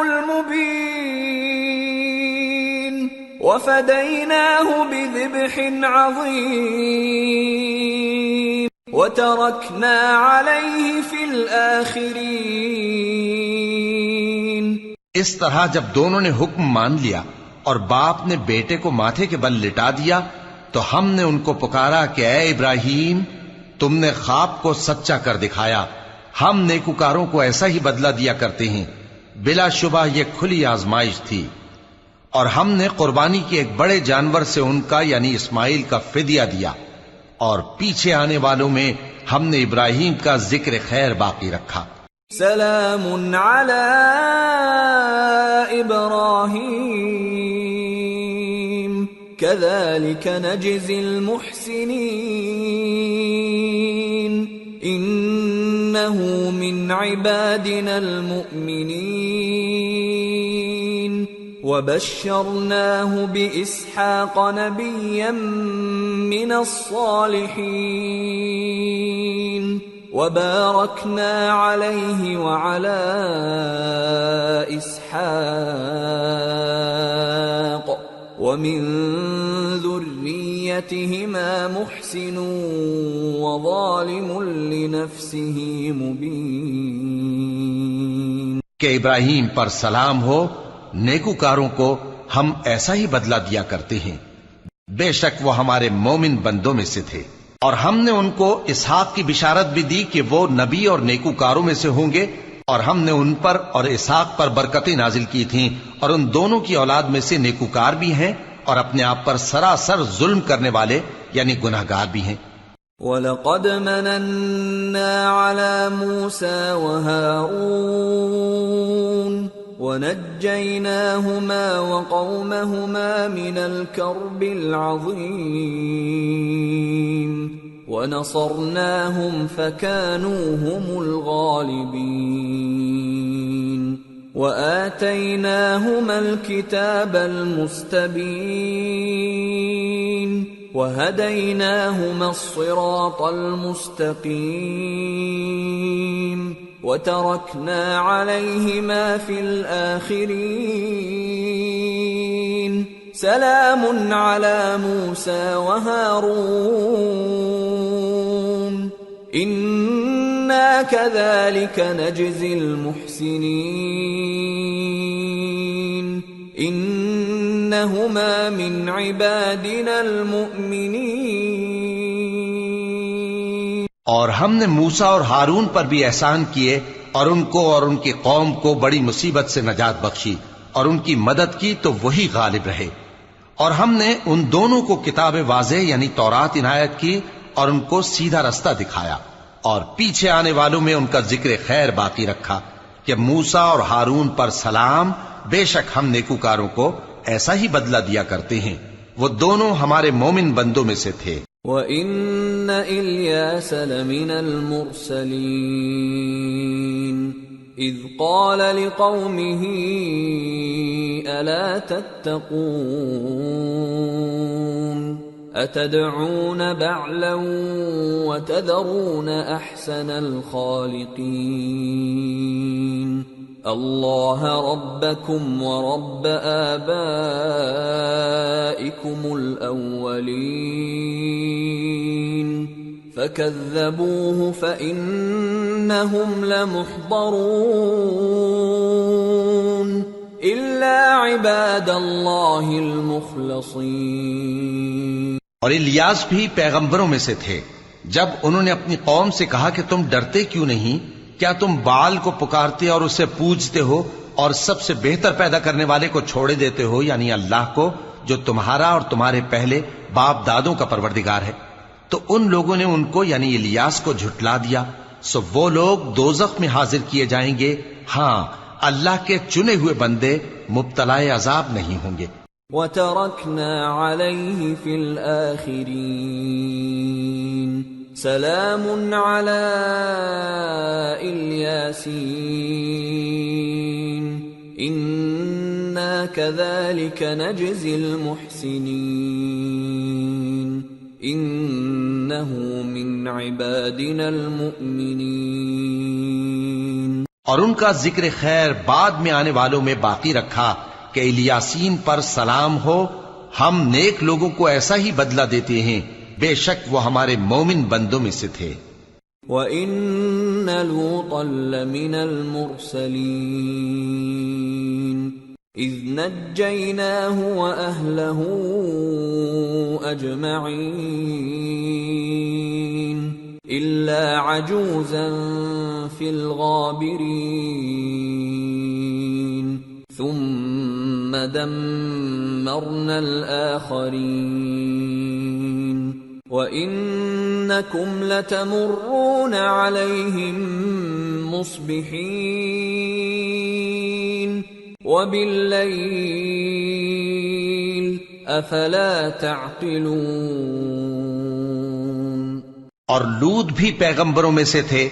المبين وفديناه بذبح عظيم وتركنا عليه في الآخرين۔ اس طرح جب دونوں نے حکم مان لیا اور باپ نے بیٹے کو ماتھے کے بل لٹا دیا تو ہم نے ان کو پکارا کہ اے ابراہیم تم نے خواب کو سچا کر دکھایا، ہم نیکوکاروں کو ایسا ہی بدلہ دیا کرتے ہیں، بلا شبہ یہ کھلی آزمائش تھی۔ اور ہم نے قربانی کے ایک بڑے جانور سے ان کا یعنی اسماعیل کا فدیہ دیا، اور پیچھے آنے والوں میں ہم نے ابراہیم کا ذکر خیر باقی رکھا۔ سلام علی ابراہیم كذلك نجزي المحسنين إنه من عبادنا المؤمنين وبشرناه بإسحاق نبيا من الصالحين وباركنا عليه وعلى إسحاق ومن ذريتهما محسن وظالم لنفسه مبين۔ کہ ابراہیم پر سلام ہو، نیکوکاروں کو ہم ایسا ہی بدلہ دیا کرتے ہیں، بے شک وہ ہمارے مومن بندوں میں سے تھے۔ اور ہم نے ان کو اسحاق کی بشارت بھی دی کہ وہ نبی اور نیکوکاروں میں سے ہوں گے، اور ہم نے ان پر اور اسحاق پر برکتیں نازل کی تھیں، اور ان دونوں کی اولاد میں سے نیکوکار بھی ہیں اور اپنے آپ پر سراسر ظلم کرنے والے یعنی گناہگار بھی ہیں۔ وَلَقَدْ مَنَنَّا عَلَى مُوسَى وَهَارُونَ ونجيناهما وقومهما من الكرب العظيم ونصرناهم فكانوا هم الغالبين وآتيناهما الكتاب المستبين وهديناهما الصراط المستقيم وتركنا عليهما في الآخرين سلام على موسى وهارون إنا كذلك نجزي المحسنين إنهما من عبادنا المؤمنين. اور ہم نے موسیٰ اور ہارون پر بھی احسان کیے اور ان کو اور ان کی قوم کو بڑی مصیبت سے نجات بخشی اور ان کی مدد کی تو وہی غالب رہے. اور ہم نے ان دونوں کو کتاب واضح یعنی تورات عنایت کی اور ان کو سیدھا رستہ دکھایا اور پیچھے آنے والوں میں ان کا ذکر خیر باقی رکھا کہ موسیٰ اور ہارون پر سلام، بے شک ہم نیکوکاروں کو ایسا ہی بدلہ دیا کرتے ہیں، وہ دونوں ہمارے مومن بندوں میں سے تھے. وَإِنَّ إِلْيَاسَ لَمِنَ الْمُرْسَلِينَ إِذْ قَالَ لِقَوْمِهِ أَلَا تَتَّقُونَ أَتَدْعُونَ بَعْلًا وَتَذَرُونَ أَحْسَنَ الْخَالِقِينَ اللَّهَ رَبَّكُمْ وَرَبَّ آبَائِكُمُ الْأَوَّلِينَ فَكَذَّبُوهُ فَإِنَّهُمْ لَمُحْضَرُونَ إِلَّا عِبَادَ اللَّهِ الْمُخْلَصِينَ. اور الیاس بھی پیغمبروں میں سے تھے. جب انہوں نے اپنی قوم سے کہا کہ تم ڈرتے کیوں نہیں؟ کیا تم بال کو پکارتے اور اسے پوجتے ہو اور سب سے بہتر پیدا کرنے والے کو چھوڑے دیتے ہو یعنی اللہ کو جو تمہارا اور تمہارے پہلے باپ دادوں کا پروردگار ہے؟ تو ان لوگوں نے ان کو یعنی الیاس کو جھٹلا دیا، سو وہ لوگ دوزخ میں حاضر کیے جائیں گے. ہاں، اللہ کے چنے ہوئے بندے مبتلا عذاب نہیں ہوں گے. وَتَرَكْنَا عَلَيْهِ فِي الْآخِرِينَ سلام على الياسين إنا كذلك نجزي المحسنين إنه من عبادنا المؤمنين. اور ان کا ذکر خیر بعد میں آنے والوں میں باقی رکھا کہ الیاسین پر سلام ہو، ہم نیک لوگوں کو ایسا ہی بدلہ دیتے ہیں، بے شک وہ ہمارے مومن بندوں میں سے تھے. وَإِنَّ لُوطًا لَّمِنَ الْمُرْسَلِينَ إِذْ نَجَّيْنَاهُ وَأَهْلَهُ أَجْمَعِينَ إِلَّا عَجُوزًا فِي الْغَابِرِينَ ثُمَّ دَمَّرْنَا الْآخَرِينَ وَإِنَّكُمْ لَتَمُرُّونَ عَلَيْهِمْ مُصْبِحِينَ وَبِاللَّيْلِ أَفَلَا تَعْقِلُونَ. اور لوط بھی پیغمبروں میں سے تھے.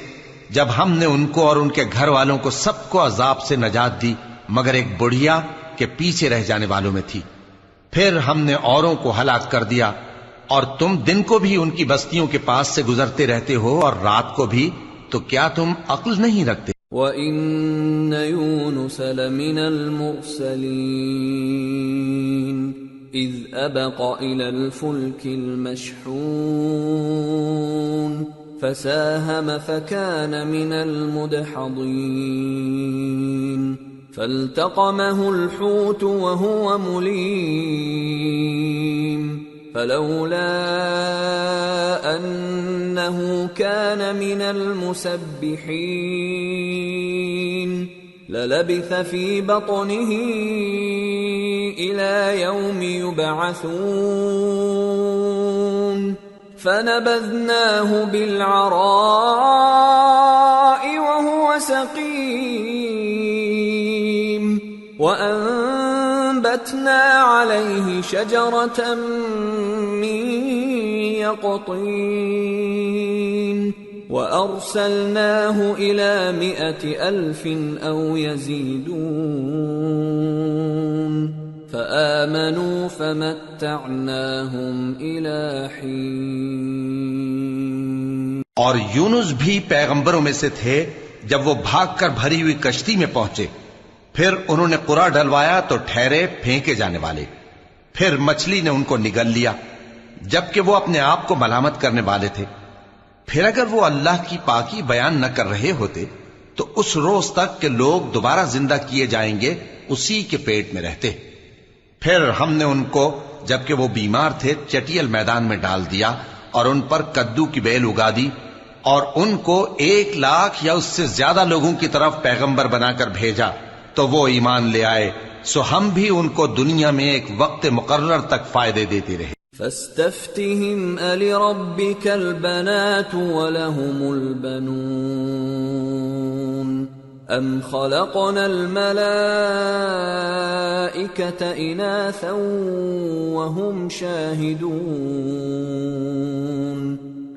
جب ہم نے ان کو اور ان کے گھر والوں کو سب کو عذاب سے نجات دی مگر ایک بڑھیا کہ پیچھے رہ جانے والوں میں تھی. پھر ہم نے اوروں کو ہلاک کر دیا. اور تم دن کو بھی ان کی بستیوں کے پاس سے گزرتے رہتے ہو اور رات کو بھی، تو کیا تم عقل نہیں رکھتے؟ وَإِنَّ يُونُسَ لَمِنَ الْمُرْسَلِينَ إِذْ أَبَقَ إِلَى الْفُلْكِ الْمَشْحُونِ فَسَاهَمَ فَكَانَ مِنَ الْمُدْحَضِينَ فَالْتَقَمَهُ الْحُوتُ وَهُوَ مُلِيمٌ فلولا أنه كان من المسبحين للبث في بطنه إلى يوم يبعثون فنبذناه بالعراء وهو سقيم وأنبتنا عليه شجرة من يقطين وأرسلناه إلى 100,000 أو يزيدون فآمنوا فمتعناهم إلى حين. اور یونس بھی پیغمبروں میں سے تھے. جب وہ بھاگ کر بھری ہوئی کشتی میں پہنچے پھر انہوں نے قرا ڈلوایا تو ٹھہرے پھینکے جانے والے. پھر مچھلی نے ان کو نگل لیا جبکہ وہ اپنے آپ کو ملامت کرنے والے تھے. پھر اگر وہ اللہ کی پاکی بیان نہ کر رہے ہوتے تو اس روز تک کہ لوگ دوبارہ زندہ کیے جائیں گے اسی کے پیٹ میں رہتے. پھر ہم نے ان کو جبکہ وہ بیمار تھے چٹیل میدان میں ڈال دیا اور ان پر کدو کی بیل اگا دی اور ان کو 100,000 یا اس سے زیادہ لوگوں کی طرف پیغمبر بنا کر بھیجا تو وہ ایمان لے آئے. سو ہم بھی ان کو دنیا میں ایک وقت مقرر تک فائدے دیتے رہے. فاستفتهم ألربك البنات ولهم البنون أم خلقنا الملائكة إناثا وهم شاهدون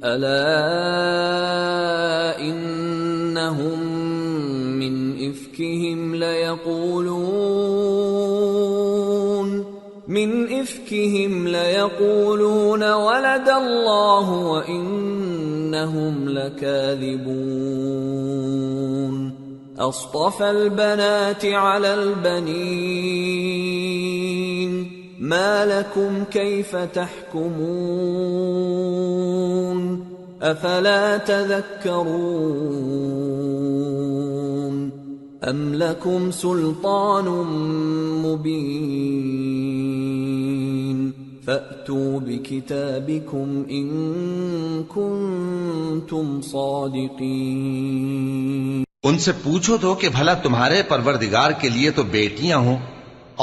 ألا إنهم من إفكهم ليقولون ولد الله وإنهم لكاذبون أصطفى البنات على البنين ما لكم كيف تحكمون أفلا تذكرون أم لكم سلطان مبين فأتوا بكتابكم إن كنتم صادقين. ان سے پوچھو تو کہ بھلا تمہارے پروردگار کے لیے تو بیٹیاں ہوں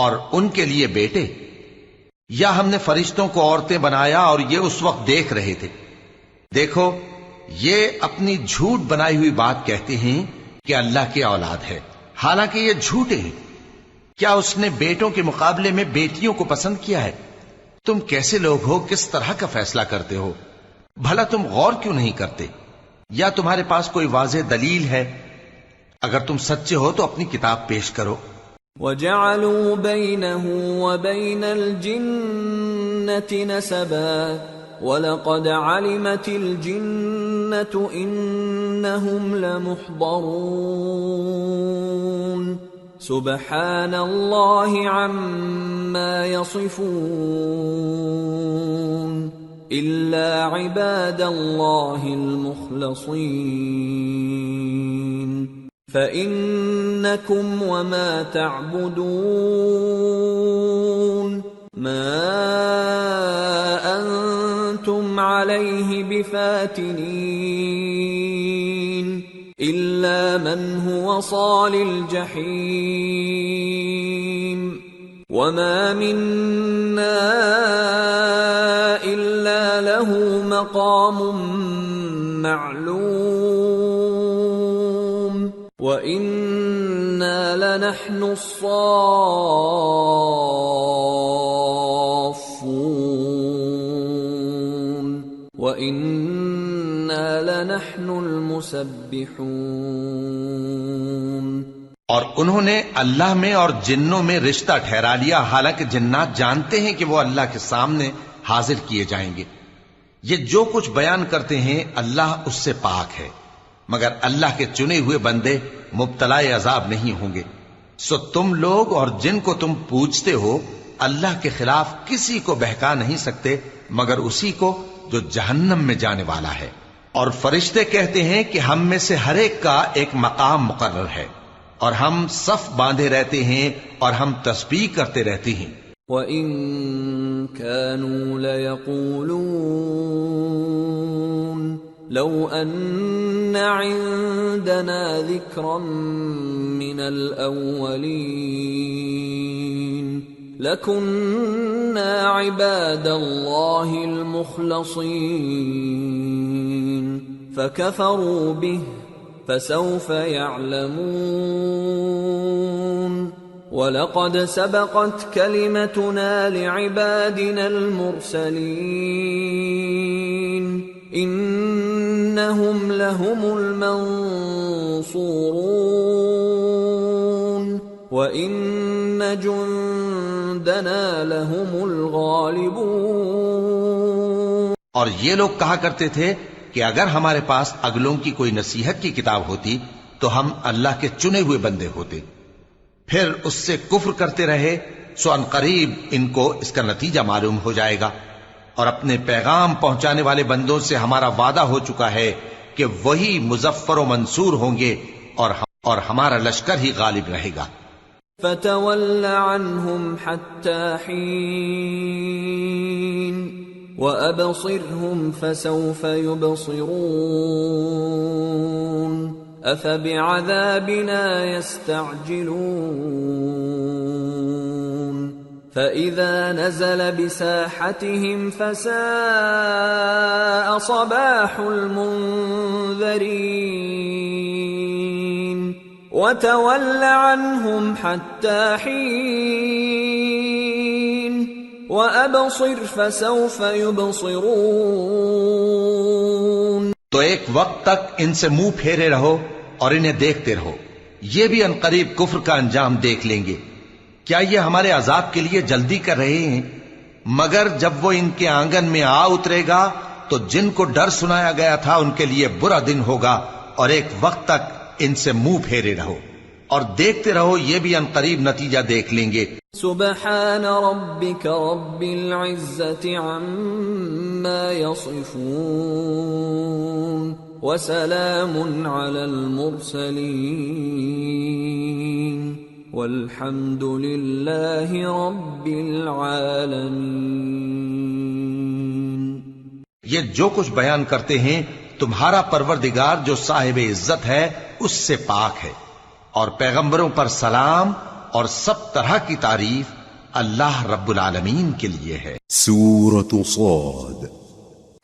اور ان کے لیے بیٹے، یا ہم نے فرشتوں کو عورتیں بنایا اور یہ اس وقت دیکھ رہے تھے. دیکھو یہ اپنی جھوٹ بنائی ہوئی بات کہتے ہیں کہ اللہ کی اولاد ہے، حالانکہ یہ جھوٹے ہیں. کیا اس نے بیٹوں کے مقابلے میں بیٹیوں کو پسند کیا ہے؟ تم کیسے لوگ ہو، کس طرح کا فیصلہ کرتے ہو؟ بھلا تم غور کیوں نہیں کرتے؟ یا تمہارے پاس کوئی واضح دلیل ہے؟ اگر تم سچے ہو تو اپنی کتاب پیش کرو. وَجَعَلُوا بَيْنَهُ وَبَيْنَ الْجِنَّةِ نَسَبًا وَلَقَدْ عَلِمَتِ الْجِنَّةُ إِنَّهُمْ لَمُحْضَرُونَ سُبْحَانَ اللَّهِ عَمَّا يَصِفُونَ إِلَّا عِبَادَ اللَّهِ الْمُخْلَصِينَ فَإِنَّكُمْ وَمَا تَعْبُدُونَ مَا أَنْتُمْ عَلَيْهِ بِفَاتِنِينَ إِلَّا مَنْ هُوَ صَالِ الْجَحِيمِ وَمَا مِنَّا إِلَّا لَهُ مَقَامٌ مَعْلُومٌ وَإِنَّا لَنَحْنُ الصَّافُّونَ وَإِنَّا لَنَحْنُ الْمُسَبِّحُونَ. اور انہوں نے اللہ میں اور جنوں میں رشتہ ٹھہرا لیا، حالانکہ جنات جانتے ہیں کہ وہ اللہ کے سامنے حاضر کیے جائیں گے. یہ جو کچھ بیان کرتے ہیں اللہ اس سے پاک ہے، مگر اللہ کے چنے ہوئے بندے مبتلا عذاب نہیں ہوں گے. سو تم لوگ اور جن کو تم پوجتے ہو اللہ کے خلاف کسی کو بہکا نہیں سکتے مگر اسی کو جو جہنم میں جانے والا ہے. اور فرشتے کہتے ہیں کہ ہم میں سے ہر ایک کا ایک مقام مقرر ہے اور ہم صف باندھے رہتے ہیں اور ہم تسبیح کرتے رہتے ہیں. وَإِن كَانُوا لَيَقُولُونَ لَوْ أَنَّ عِندَنَا ذِكْرًا مِّنَ الْأَوَّلِينَ لَكُنَّا عِبَادَ اللَّهِ الْمُخْلَصِينَ فَكَفَرُوا بِهِ فَسَوْفَ يَعْلَمُونَ وَلَقَدْ سَبَقَتْ كَلِمَتُنَا لِعِبَادِنَا الْمُرْسَلِينَ إِنَّهُمْ لَهُمُ الْمَنصُورُونَ وَإِنَّ جُندَنَا لَهُمُ الْغَالِبُونَ۔ اور یہ لوگ کہا کرتے تھے کہ اگر ہمارے پاس اگلوں کی کوئی نصیحت کی کتاب ہوتی تو ہم اللہ کے چنے ہوئے بندے ہوتے، پھر اس سے کفر کرتے رہے، سو ان قریب ان کو اس کا نتیجہ معلوم ہو جائے گا۔ اور اپنے پیغام پہنچانے والے بندوں سے ہمارا وعدہ ہو چکا ہے کہ وہی مظفر و منصور ہوں گے اور ہمارا لشکر ہی غالب رہے گا۔ فَتَوَلَّ عَنْهُمْ حَتَّى حِينٍ وَأَبْصِرْهُمْ فَسَوْفَ يُبْصِرُونَ أَفَبِعَذَابِنَا يَسْتَعْجِلُونَ فَإِذَا نَزَلَ بِسَاحَتِهِمْ فَسَاءَ صَبَاحُ الْمُنذَرِينَ وَتَوَلَّ عَنْهُمْ حَتَّى حِينٍ وَأَبْصِرْ فَسَوْفَ يُبْصِرُونَ۔ تو ایک وقت تک ان سے منہ پھیرے رہو اور انہیں دیکھتے رہو، یہ بھی عنقریب کفر کا انجام دیکھ لیں گے۔ کیا یہ ہمارے عذاب کے لیے جلدی کر رہے ہیں؟ مگر جب وہ ان کے آنگن میں آ اترے گا تو جن کو ڈر سنایا گیا تھا ان کے لیے برا دن ہوگا، اور ایک وقت تک ان سے منہ پھیرے رہو اور دیکھتے رہو، یہ بھی عنقریب نتیجہ دیکھ لیں گے۔ سبحان ربك رب العزة عما يصفون وسلام على المرسلين والحمد لله رب العالمين۔ یہ جو کچھ بیان کرتے ہیں تمہارا پروردگار جو صاحب عزت ہے اس سے پاک ہے، اور پیغمبروں پر سلام اور سب طرح کی تعریف اللہ رب العالمین کے لیے ہے۔ سورة صاد۔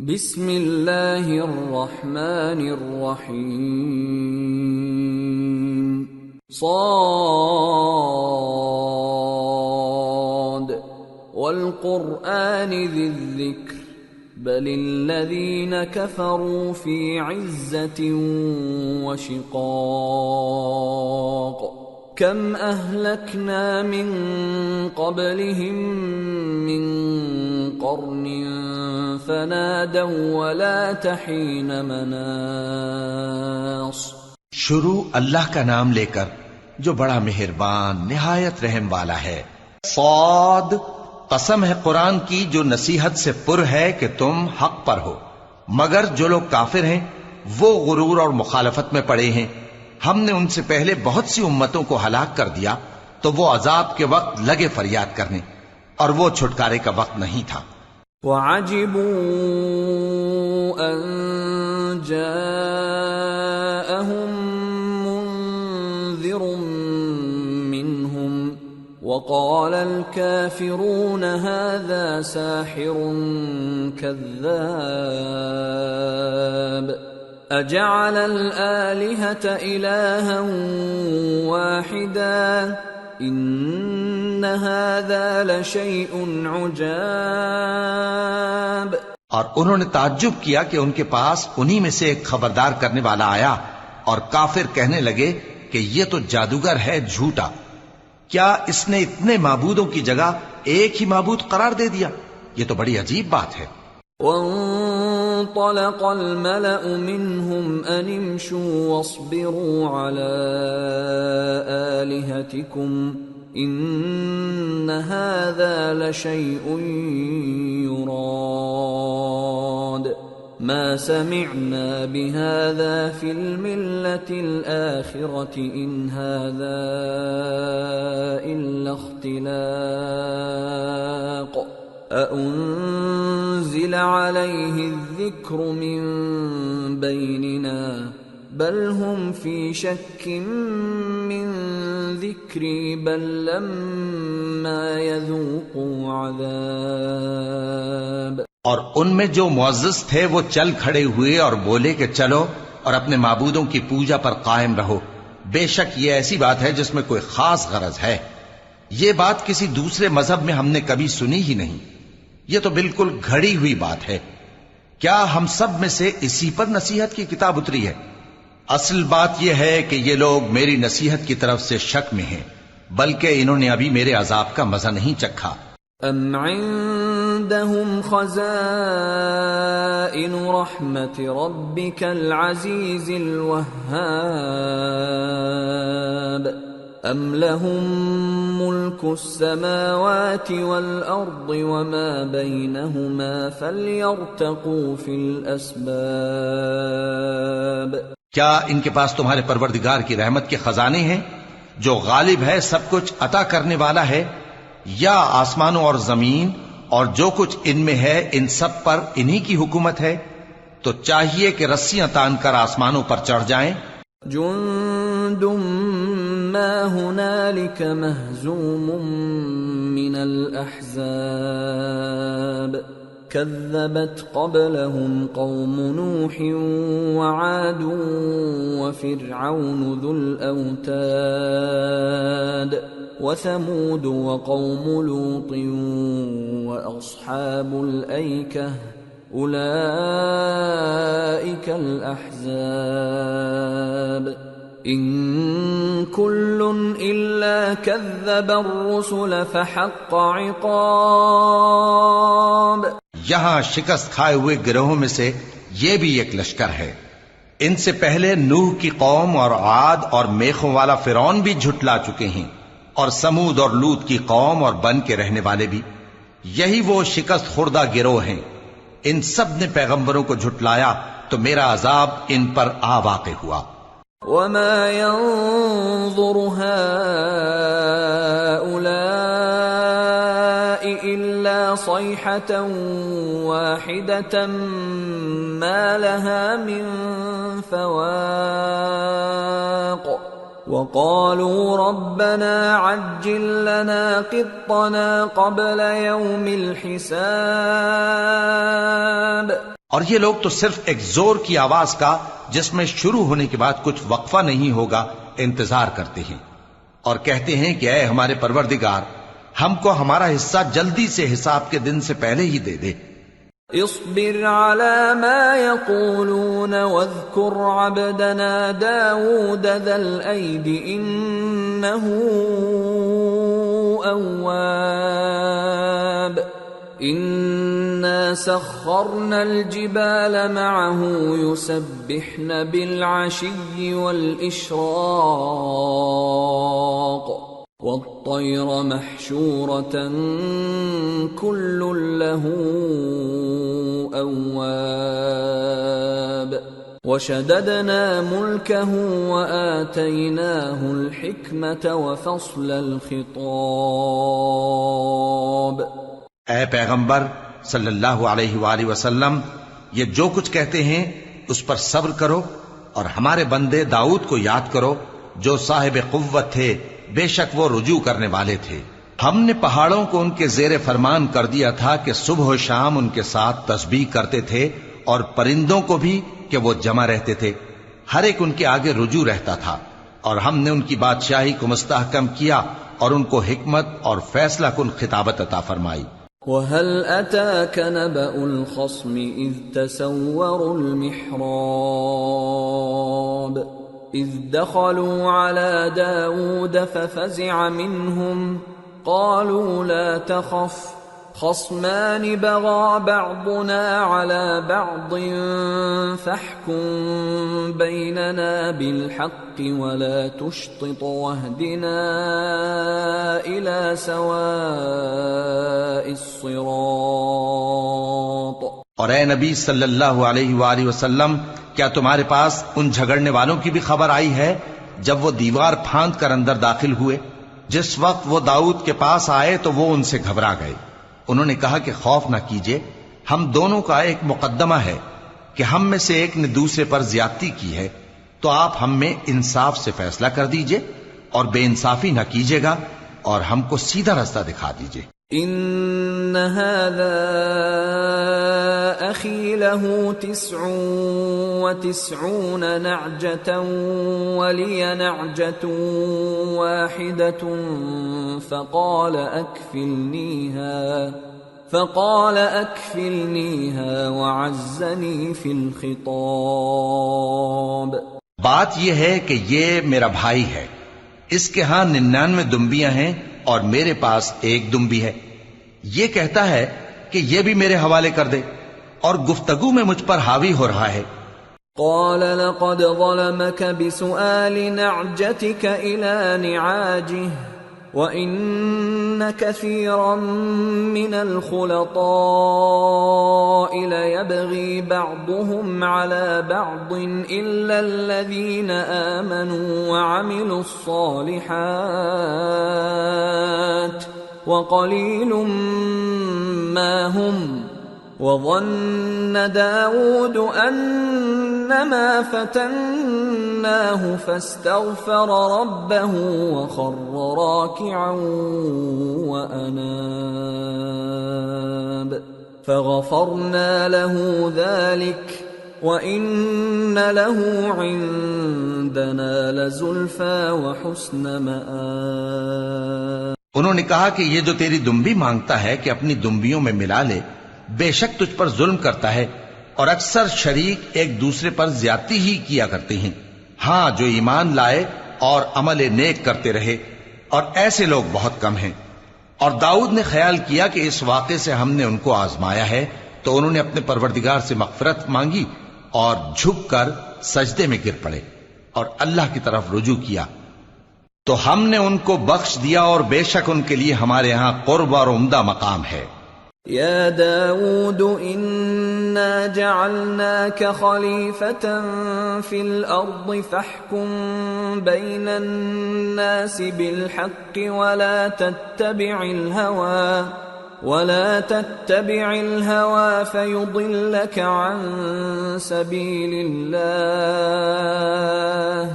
بسم اللہ الرحمن الرحیم۔ صاد والقرآن ذی الذکر بل الذین کفروا فی عزة وشقاق کم اہلکنا من قبلہم من قرن فنادوا ولا تحین مناص۔ شروع اللہ کا نام لے کر جو بڑا مہربان نہایت رحم والا ہے۔ صاد، قسم ہے قرآن کی جو نصیحت سے پر ہے کہ تم حق پر ہو، مگر جو لوگ کافر ہیں وہ غرور اور مخالفت میں پڑے ہیں۔ ہم نے ان سے پہلے بہت سی امتوں کو ہلاک کر دیا تو وہ عذاب کے وقت لگے فریاد کرنے، اور وہ چھٹکارے کا وقت نہیں تھا۔ وَعَجِبُوا أَن جَاءَهُم مُّنذِرٌ مِّنْهُمْ وَقَالَ الْكَافِرُونَ هَذَا سَاحِرٌ كَذَّابٌ أَجَعَلَ الْآلِهَةَ إِلَٰهًا وَاحِدًا إِنَّ هَٰذَا لَشَيْءٌ عُجَابٌ۔ اور انہوں نے تعجب کیا کہ ان کے پاس انہی میں سے ایک خبردار کرنے والا آیا، اور کافر کہنے لگے کہ یہ تو جادوگر ہے جھوٹا، کیا اس نے اتنے معبودوں کی جگہ ایک ہی معبود قرار دے دیا؟ یہ تو بڑی عجیب بات ہے۔ وانطلق الملأ منهم أن امشوا واصبروا على آلهتكم إن هذا لشيء يراد ما سمعنا بهذا في الملة الآخرة إن هذا إلا اختلاق أأنزل عليه الذكر من بيننا بل هم في شك من ذكري بل لما يذوقوا عذاب۔ اور ان میں جو معزز تھے وہ چل کھڑے ہوئے اور بولے کہ چلو اور اپنے معبودوں کی پوجا پر قائم رہو، بے شک یہ ایسی بات ہے جس میں کوئی خاص غرض ہے۔ یہ بات کسی دوسرے مذہب میں ہم نے کبھی سنی ہی نہیں. یہ تو بالکل گھڑی ہوئی بات ہے. کیا ہم سب میں سے اسی پر نصیحت کی کتاب اتری ہے؟ اصل بات یہ ہے کہ یہ لوگ میری نصیحت کی طرف سے شک میں ہیں، بلکہ انہوں نے ابھی میرے عذاب کا مزہ نہیں چکھا. ام عندهم خزائن رحمت ربك العزیز الوهاب ام لهم ملك السماوات والارض وما بينهما فليرتقوا في الاسباب. کیا ان کے پاس تمہارے پروردگار کی رحمت کے خزانے ہیں جو غالب ہے، سب کچھ عطا کرنے والا ہے، یا آسمانوں اور زمین اور جو کچھ ان میں ہے ان سب پر انہی کی حکومت ہے؟ تو چاہیے کہ رسیاں تان کر آسمانوں پر چڑھ جائیں. جند ما هنالك مهزوم من الأحزاب كذبت قبلهم قوم نوح وعاد وفرعون ذو الأوتاد وثمود وقوم لوط وأصحاب الأيكة أولئك الأحزاب إن كل إلا كذب الرسل فحق عقاب. یہاں شکست کھائے ہوئے گروہوں میں سے یہ بھی ایک لشکر ہے. ان سے پہلے نوح کی قوم اور عاد اور میخوں والا فرعون بھی جھٹلا چکے ہیں، اور سمود اور لوط کی قوم اور بن کے رہنے والے بھی. یہی وہ شکست خوردہ گروہ ہیں. ان سب نے پیغمبروں کو جھٹلایا تو میرا عذاب ان پر آ واقع ہوا. وما ينظر هؤلاء إلا صيحة واحدة ما لها من فواق وقالوا ربنا عجل لنا قطنا قبل يوم الحساب. اور یہ لوگ تو صرف ایک زور کی آواز کا جس میں شروع ہونے کے بعد کچھ وقفہ نہیں ہوگا انتظار کرتے ہیں، اور کہتے ہیں کہ اے ہمارے پروردگار، ہم کو ہمارا حصہ جلدی سے حساب کے دن سے پہلے ہی دے دے. اصبر على ما يقولون واذكر عبدنا داود ذا الأيد إنه أواب. إنا سخرنا الجبال معه يسبحن بالعشي والإشراق والطير محشورة كل له أواب. وشددنا ملكه وآتيناه الحكمة وفصل الخطاب. اے پیغمبر صلی اللہ علیہ وآلہ وسلم، یہ جو کچھ کہتے ہیں اس پر صبر کرو، اور ہمارے بندے داؤد کو یاد کرو جو صاحب قوت تھے، بے شک وہ رجوع کرنے والے تھے. ہم نے پہاڑوں کو ان کے زیر فرمان کر دیا تھا کہ صبح و شام ان کے ساتھ تسبیح کرتے تھے، اور پرندوں کو بھی کہ وہ جمع رہتے تھے، ہر ایک ان کے آگے رجوع رہتا تھا. اور ہم نے ان کی بادشاہی کو مستحکم کیا اور ان کو حکمت اور فیصلہ کن خطابت عطا فرمائی. وَهَلْ أَتَاكَ نَبَأُ الْخَصْمِ إِذْ تَسَوَّرُوا الْمِحْرَابَ إِذْ دَخَلُوا عَلَى دَاوُودَ فَفَزِعَ مِنْهُمْ قَالُوا لَا تَخَفْ خَصْمَانِ بَغَى بَعْضُنَا عَلَى بَعْضٍ فَاحْكُم بَيْنَنَا بِالْحَقِّ وَلَا تُشْطِطْ وَاهْدِنَا إِلَى سَوَاءِ الصِّرَاطِ. اور اے نبی صلی اللہ علیہ وآلہ وسلم، کیا تمہارے پاس ان جھگڑنے والوں کی بھی خبر آئی ہے جب وہ دیوار پھاند کر اندر داخل ہوئے؟ جس وقت وہ داؤد کے پاس آئے تو وہ ان سے گھبرا گئے. انہوں نے کہا کہ خوف نہ کیجیے، ہم دونوں کا ایک مقدمہ ہے کہ ہم میں سے ایک نے دوسرے پر زیادتی کی ہے، تو آپ ہم میں انصاف سے فیصلہ کر دیجئے اور بے انصافی نہ کیجیے گا، اور ہم کو سیدھا راستہ دکھا دیجئے. ان هذا أخي له 99 نعجة ولي نعجة واحدة فقال أكفلنيها وعزني في الخطاب. بات یہ ہے کہ یہ میرا بھائی ہے، اس کے ہاں 99 دمبیاں ہیں اور میرے پاس ایک دمبی ہے. یہ کہتا ہے کہ یہ بھی میرے حوالے کر دے، اور گفتگو میں مجھ پر حاوی ہو رہا ہے. قال لقد ظلمك بسؤال نعجتك إلى نعاجه وَإِنَّ كَثِيرًا مِّنَ الْخُلَطَاءِ لَيَبْغِي بَعْضُهُمْ عَلَى بَعْضٍ إِلَّا الَّذِينَ آمَنُوا وَعَمِلُوا الصَّالِحَاتِ وَقَلِيلٌ مَّا هُمْ. وَظَنَّ دَاوُودُ أَنَّمَا فَتَنَّاهُ فَاسْتَغْفَرَ رَبَّهُ وَخَرَّ رَاكِعًا وَأَنَابَ فَغَفَرْنَا لَهُ ذَلِكَ وَإِنَّ لَهُ عِندَنَا لَزُلْفَىٰ وَحُسْنَ مَآبٍ. انہوں نے کہا کہ یہ جو تیری دمبی مانگتا ہے کہ اپنی دمبیوں میں ملا لے، بے شک تجھ پر ظلم کرتا ہے، اور اکثر شریک ایک دوسرے پر زیادتی ہی کیا کرتے ہیں. ہاں، جو ایمان لائے اور عمل نیک کرتے رہے، اور ایسے لوگ بہت کم ہیں. اور داؤد نے خیال کیا کہ اس واقعے سے ہم نے ان کو آزمایا ہے، تو انہوں نے اپنے پروردگار سے مغفرت مانگی اور جھک کر سجدے میں گر پڑے اور اللہ کی طرف رجوع کیا، تو ہم نے ان کو بخش دیا، اور بے شک ان کے لیے ہمارے ہاں قرب اور عمدہ مقام ہے. يا داود إنا جعلناك خليفة في الأرض فاحكم بين الناس بالحق ولا تتبع الهوى فيضلك عن سبيل الله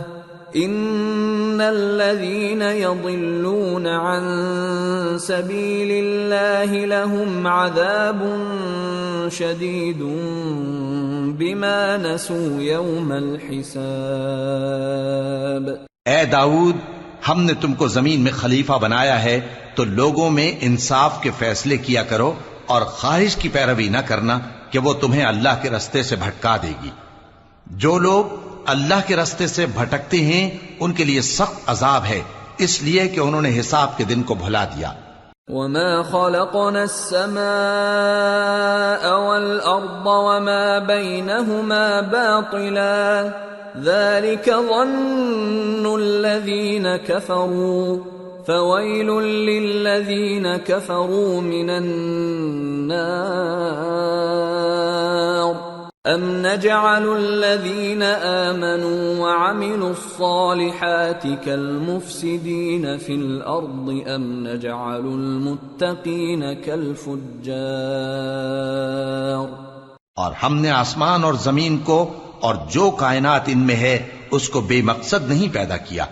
إن الذين يضلون عن سبيل الله لهم عذاب شديد بما نسوا يوم الحساب. اے داؤد، ہم نے تم کو زمین میں خلیفہ بنایا ہے، تو لوگوں میں انصاف کے فیصلے کیا کرو، اور خواہش کی پیروی نہ کرنا کہ وہ تمہیں اللہ کے رستے سے بھٹکا دے گی. جو لوگ اللہ کے رستے سے بھٹکتے ہیں ان کے لیے سخت عذاب ہے، اس لیے کہ انہوں نے حساب کے دن کو بھلا دیا. وَمَا خَلَقْنَا السَّمَاءَ وَالْأَرْضَ وَمَا بَيْنَهُمَا بَاطِلًا ذَلِكَ ظَنُّ الَّذِينَ كَفَرُوا فَوَيْلٌ لِّلَّذِينَ كَفَرُوا مِنَ النَّارِ. أَمْ نَجْعَلُ الَّذِينَ آمَنُوا وَعَمِلُوا الصَّالِحَاتِ كَالْمُفْسِدِينَ فِي الْأَرْضِ أَمْ نَجْعَلُ الْمُتَّقِينَ كَالْفُجَّارِ. اور ہم نے آسمان اور زمین کو اور جو کائنات ان میں ہے اس کو بے مقصد نہیں پیدا کیا.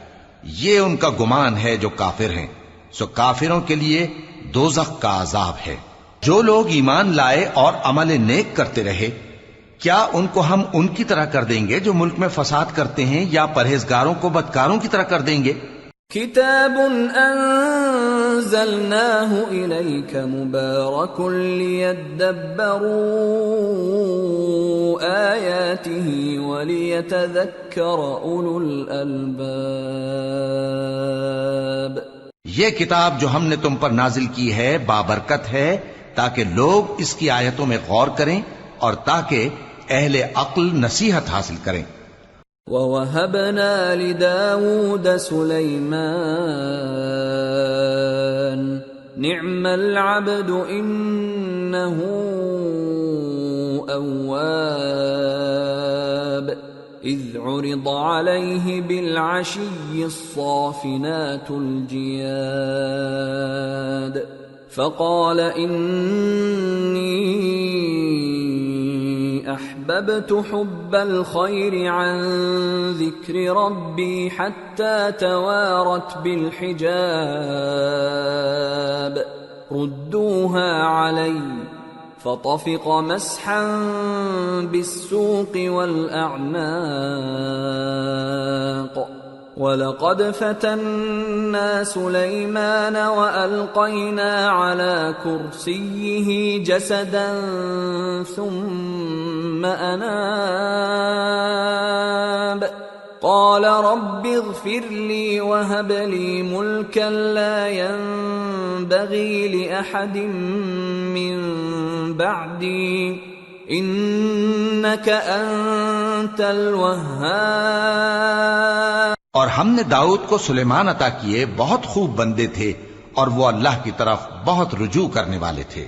یہ ان کا گمان ہے جو کافر ہیں، سو کافروں کے لیے دوزخ کا عذاب ہے. جو لوگ ایمان لائے اور عمل نیک کرتے رہے، کیا ان کو ہم ان کی طرح کر دیں گے جو ملک میں فساد کرتے ہیں، یا پرہیزگاروں کو بدکاروں کی طرح کر دیں گے؟ کتاب انزلناه الیک مبارک لیدبروا آیاته ولیتذکر اولو الالباب. یہ کتاب جو ہم نے تم پر نازل کی ہے بابرکت ہے، تاکہ لوگ اس کی آیتوں میں غور کریں اور تاکہ اہل عقل نصیحت حاصل کریں. وَوَهَبْنَا لِدَاوُودَ سُلَيْمَانَ نِعْمَ الْعَبْدُ إِنَّهُ أَوَّابٌ إِذْ عُرِضَ عَلَيْهِ بِالْعَشِيِّ الصَّافِنَاتُ الْجِيَادُ فَقَالَ إِنِّي أحببت حب الخير عن ذكر ربي حتى توارت بالحجاب ردوها علي فطفق مسحا بالسوق والأعناق وَلَقَدْ فَتَنَّا سُلَيْمَانَ وَأَلْقَيْنَا عَلَى كُرْسِيِّهِ جَسَدًا ثُمَّ أَنَابَ قَالَ رَبِّ اغْفِرْ لِي وَهَبْ لِي مُلْكًا لَّا يَنبَغِي لِأَحَدٍ مِّن بَعْدِي إِنَّكَ أَنتَ الْوَهَّابُ۔ اور ہم نے داؤد کو سلیمان عطا کیے، بہت خوب بندے تھے اور وہ اللہ کی طرف بہت رجوع کرنے والے تھے۔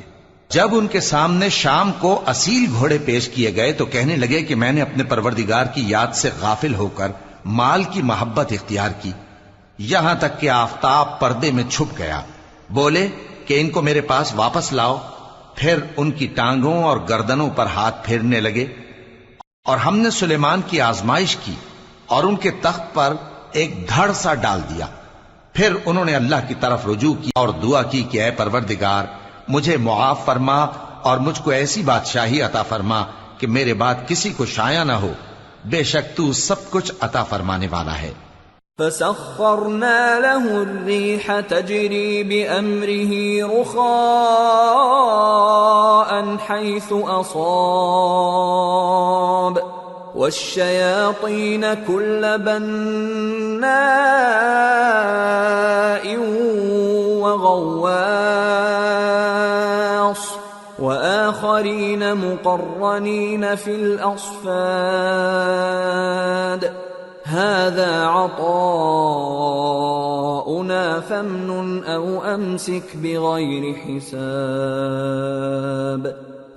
جب ان کے سامنے شام کو اصیل گھوڑے پیش کیے گئے تو کہنے لگے کہ میں نے اپنے پروردگار کی یاد سے غافل ہو کر مال کی محبت اختیار کی، یہاں تک کہ آفتاب پردے میں چھپ گیا۔ بولے کہ ان کو میرے پاس واپس لاؤ، پھر ان کی ٹانگوں اور گردنوں پر ہاتھ پھیرنے لگے۔ اور ہم نے سلیمان کی آزمائش کی اور ان کے تخت پر ایک دھڑ سا ڈال دیا۔ پھر انہوں نے اللہ کی طرف رجوع کی اور دعا کی کہ اے پروردگار مجھے معاف فرما اور مجھ کو ایسی بادشاہی عطا فرما کہ میرے بعد کسی کو شایع نہ ہو، بے شک تو سب کچھ عطا فرمانے والا ہے۔ فَسَخَّرْنَا لَهُ الرِّيحَ تَجْرِي بِأَمْرِهِ رُخَاءً حَيْثُ أَصَابَ وَالشَّيَاطِينَ كُلَّ بَنَّاءٍ وَغَوَّاصٍ وَآخَرِينَ مُقَرَّنِينَ فِي الْأَصْفَادِ هَذَا عَطَاؤُنَا فَامْنُنْ أَوْ أَمْسِكْ بِغَيْرِ حِسَابٍ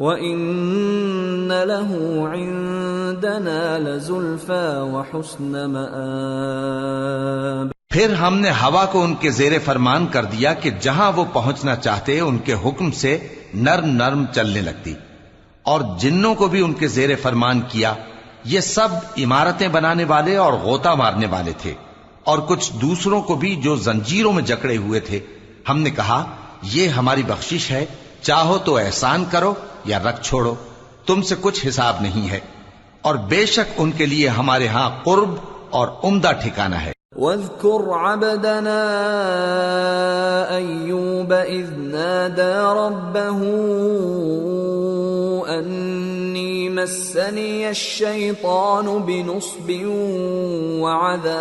وَإِنَّ لَهُ عِندَنَا لَزُلْفَىٰ وَحُسْنَ مَآبٍ۔ پھر ہم نے ہوا کو ان کے زیر فرمان کر دیا کہ جہاں وہ پہنچنا چاہتے ان کے حکم سے نرم نرم چلنے لگتی، اور جنوں کو بھی ان کے زیر فرمان کیا۔ یہ سب عمارتیں بنانے والے اور غوطہ مارنے والے تھے، اور کچھ دوسروں کو بھی جو زنجیروں میں جکڑے ہوئے تھے۔ ہم نے کہا یہ ہماری بخشش ہے، چاہو تو احسان کرو یا رکھ چھوڑو، تم سے کچھ حساب نہیں ہے، اور بے شک ان کے لیے ہمارے ہاں قرب اور عمدہ ٹھکانہ ہے۔ وَاذْكُرْ عَبْدَنَا أَيُّوبَ إِذْ نَادَى رَبَّهُ أَنِّي مَسَّنِيَ الشَّيْطَانُ بِنُصْبٍ وَعَذَابٍ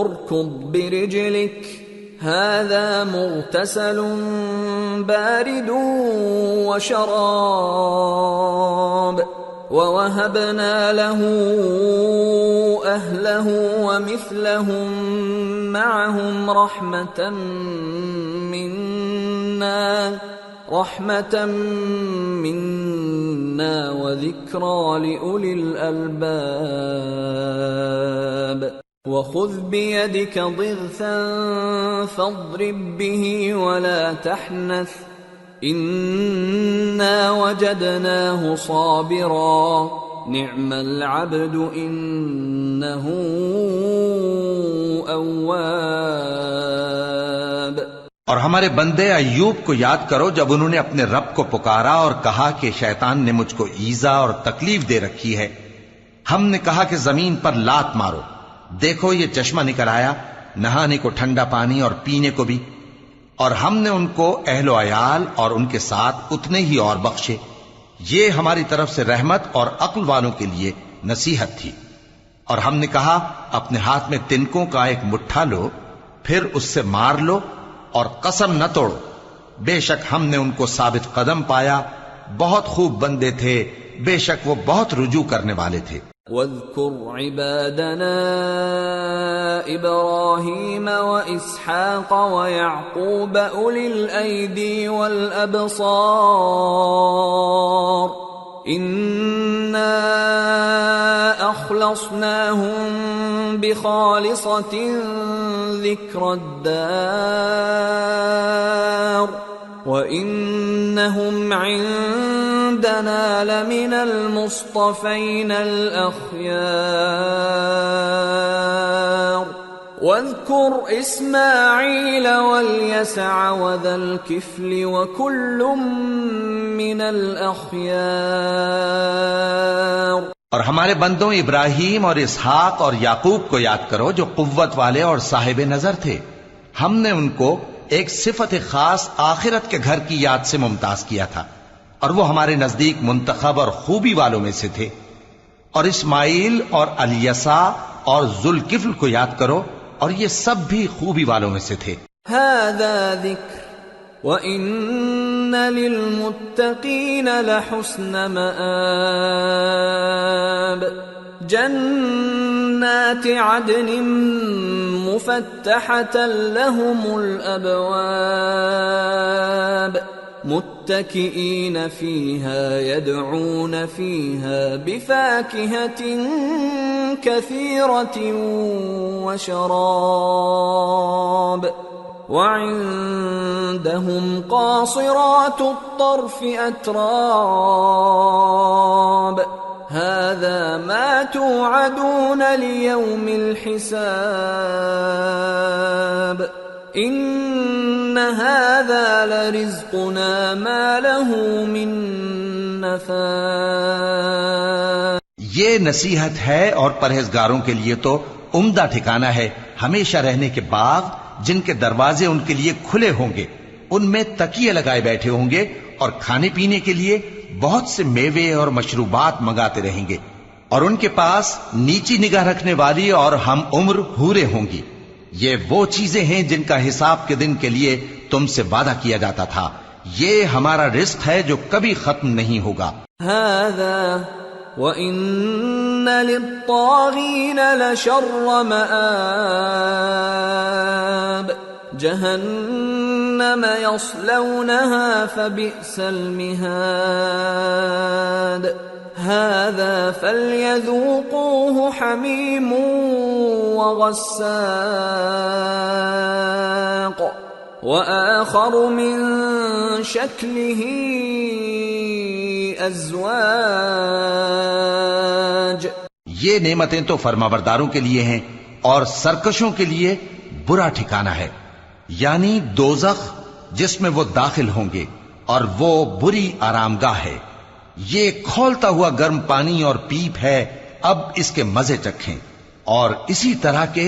ارْكُضْ بِرِجْلِكَ هَذَا مُغْتَسَلٌ بَارِدٌ وَشَرَابٌ وَوَهَبْنَا لَهُ أَهْلَهُ وَمِثْلَهُم مَّعَهُمْ رَحْمَةً مِّنَّا وَذِكْرَىٰ لِأُولِي الْأَلْبَابِ۔ وَخُذْ بِيَدِكَ ضِغْثًا فَاضْرِب بِّهِ وَلَا تَحْنَثْ إِنَّا وَجَدْنَاهُ صَابِرًا نِعْمَ الْعَبْدُ إِنَّهُ أَوَّابٌ۔ اور ہمارے بندے ایوب کو یاد کرو جب انہوں نے اپنے رب کو پکارا اور کہا کہ شیطان نے مجھ کو ایذا اور تکلیف دے رکھی ہے۔ ہم نے کہا کہ زمین پر لات مارو، دیکھو یہ چشمہ نکل آیا، نہانے کو ٹھنڈا پانی اور پینے کو بھی، اور ہم نے ان کو اہل و عیال اور ان کے ساتھ اتنے ہی اور بخشے۔ یہ ہماری طرف سے رحمت اور عقل والوں کے لیے نصیحت تھی۔ اور ہم نے کہا اپنے ہاتھ میں تنکوں کا ایک مٹھا لو، پھر اس سے مار لو اور قسم نہ توڑو، بے شک ہم نے ان کو ثابت قدم پایا، بہت خوب بندے تھے، بے شک وہ بہت رجوع کرنے والے تھے۔ وَاذْكُرْ عِبَادَنَا إِبْرَاهِيمَ وَإِسْحَاقَ وَيَعْقُوبَ أُولِي الْأَيْدِي وَالْأَبْصَارِ إِنَّا أَخْلَصْنَاهُمْ بِخَالِصَةٍ ذِكْرَى الدَّارِ وَإِنَّهُمْ عِندَنَا لَمِنَ الْمُصْطَفَيْنَ الْأَخْيَارِ واذكر إسماعيل واليسع وذا الكفل وكل من الأخيار۔ اور ہمارے بندوں ابراہیم اور اسحاق اور یعقوب کو یاد کرو جو قوت والے اور صاحب نظر تھے۔ ہم نے ان کو ایک صفت خاص آخرت کے گھر کی یاد سے ممتاز کیا تھا، اور وہ ہمارے نزدیک منتخب اور خوبی والوں میں سے تھے۔ اور اسماعیل اور الیسع اور ذوالکفل کو یاد کرو، اور یہ سب بھی خوبی والوں میں سے تھے۔ هذا ذکر وَإِنَّ لِلْمُتَّقِينَ لَحُسْنَ مَآبٍ، جنات عدن مفتحة لهم الأبواب متكئين فيها يدعون فيها بفاكهة كثيرة وشراب، وعندهم قاصرات الطرف أتراب، هذا ما توعدون ليوم الحساب، إن هذا لرزقنا ما له من نفاد۔ یہ نصیحت ہے اور پرہیزگاروں کے لیے تو عمدہ ٹھکانہ ہے ہمیشہ رہنے کے باغ جن کے دروازے ان کے لیے کھلے ہوں گے، ان میں تکیے لگائے بیٹھے ہوں گے، اور کھانے پینے کے لیے بہت سے میوے اور مشروبات منگاتے رہیں گے، اور ان کے پاس نیچی نگاہ رکھنے والی اور ہم عمر حوریں ہوں گی۔ یہ وہ چیزیں ہیں جن کا حساب کے دن کے لیے تم سے وعدہ کیا جاتا تھا، یہ ہمارا رزق ہے جو کبھی ختم نہیں ہوگا۔ هذا وَإِنَّ لِلطَّاغِينَ لَشَرَّ مَآبٍ، جهنم يصلونها فبئس المهاد، هذا فليذوقوه حميم وغساق، وآخر من شكله أزواج۔ یہ نعمتیں تو فرمانبرداروں کے لیے ہیں، اور سرکشوں کے لیے برا ٹھکانہ ہے، یعنی دوزخ جس میں وہ داخل ہوں گے، اور وہ بری آرام گاہ ہے۔ یہ کھولتا ہوا گرم پانی اور پیپ ہے، اب اس کے مزے چکھیں، اور اسی طرح کے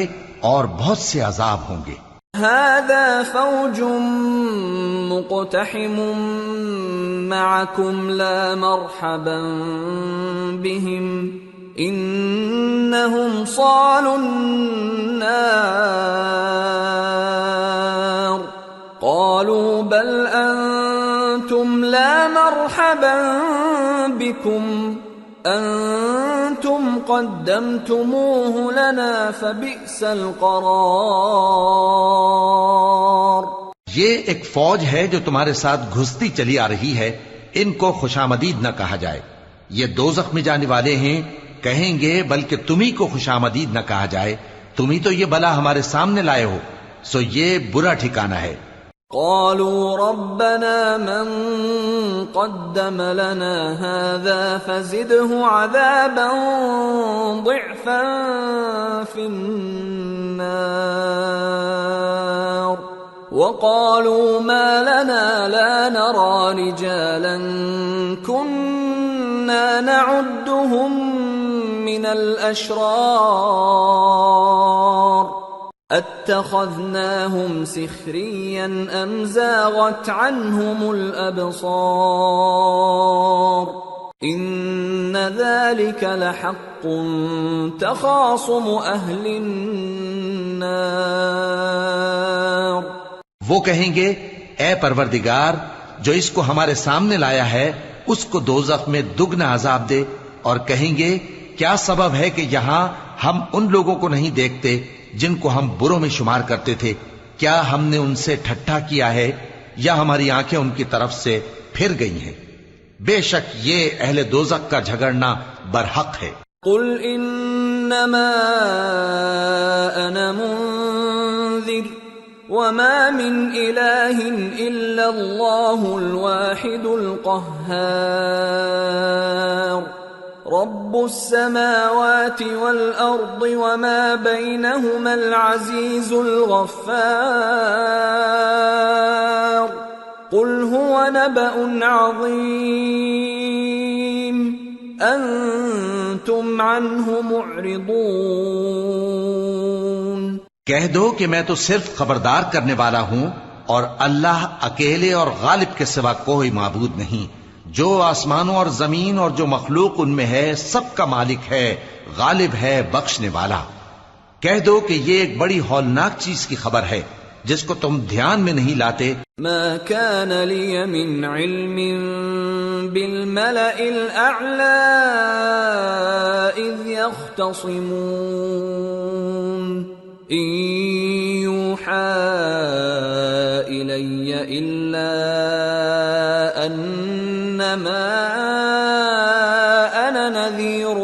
اور بہت سے عذاب ہوں گے۔ هذا فوج مقتحم معكم لا مرحبا بهم إنهم صالوا النار، قالوا بل أنتم لا مرحبا بكم أنتم قدمتموه لنا فبئس القرار۔ یہ ایک فوج ہے جو تمہارے ساتھ گھستی چلی آ رہی ہے، ان کو خوشامدید نہ کہا جائے، یہ دوزخ میں جانے والے ہیں، کہیں گے بلکہ تمہیں کو خوشامدید نہ کہا جائے، تمہیں تو یہ بلا ہمارے سامنے لائے ہو، سو یہ برا ٹھکانہ ہے۔ قالوا ربنا من قدم لنا هذا فزده عذابا ضعفا في النار، وقالوا ما لنا لا نرى رجالا كنا نعدهم من الأشرار اتخذناهم سخريا ام زاغت عنهم الابصار ان ذلك لحق تخاصم اهل النار۔ وہ کہیں گے اے پروردگار جو اس کو ہمارے سامنے لایا ہے اس کو دوزخ میں دگنا عذاب دے، اور کہیں گے کیا سبب ہے کہ یہاں ہم ان لوگوں کو نہیں دیکھتے جن کو ہم بروں میں شمار کرتے تھے، کیا ہم نے ان سے ٹھٹھا کیا ہے یا ہماری آنکھیں ان کی طرف سے پھر گئی ہیں؟ بے شک یہ اہل دوزخ کا جھگڑنا برحق ہے۔ قل انما انا منذر وما من الہ الا اللہ الواحد القہار رب السماوات والأرض وما بينهما العزيز الغفار قل هو نبأ عظيم أنتم عنه معرضون۔ کہہ دو کہ میں تو صرف خبردار کرنے والا ہوں، اور اللہ اکیلے اور غالب کے سوا کوئی معبود نہیں، جو آسمانوں اور زمین اور جو مخلوق ان میں ہے سب کا مالک ہے، غالب ہے، بخشنے والا۔ کہہ دو کہ یہ ایک بڑی ہولناک چیز کی خبر ہے جس کو تم دھیان میں نہیں لاتے۔ ما كان لي من علم بالملأ الأعلى إذ يختصمون إن يوحى إلي إلا أنما أنا نذير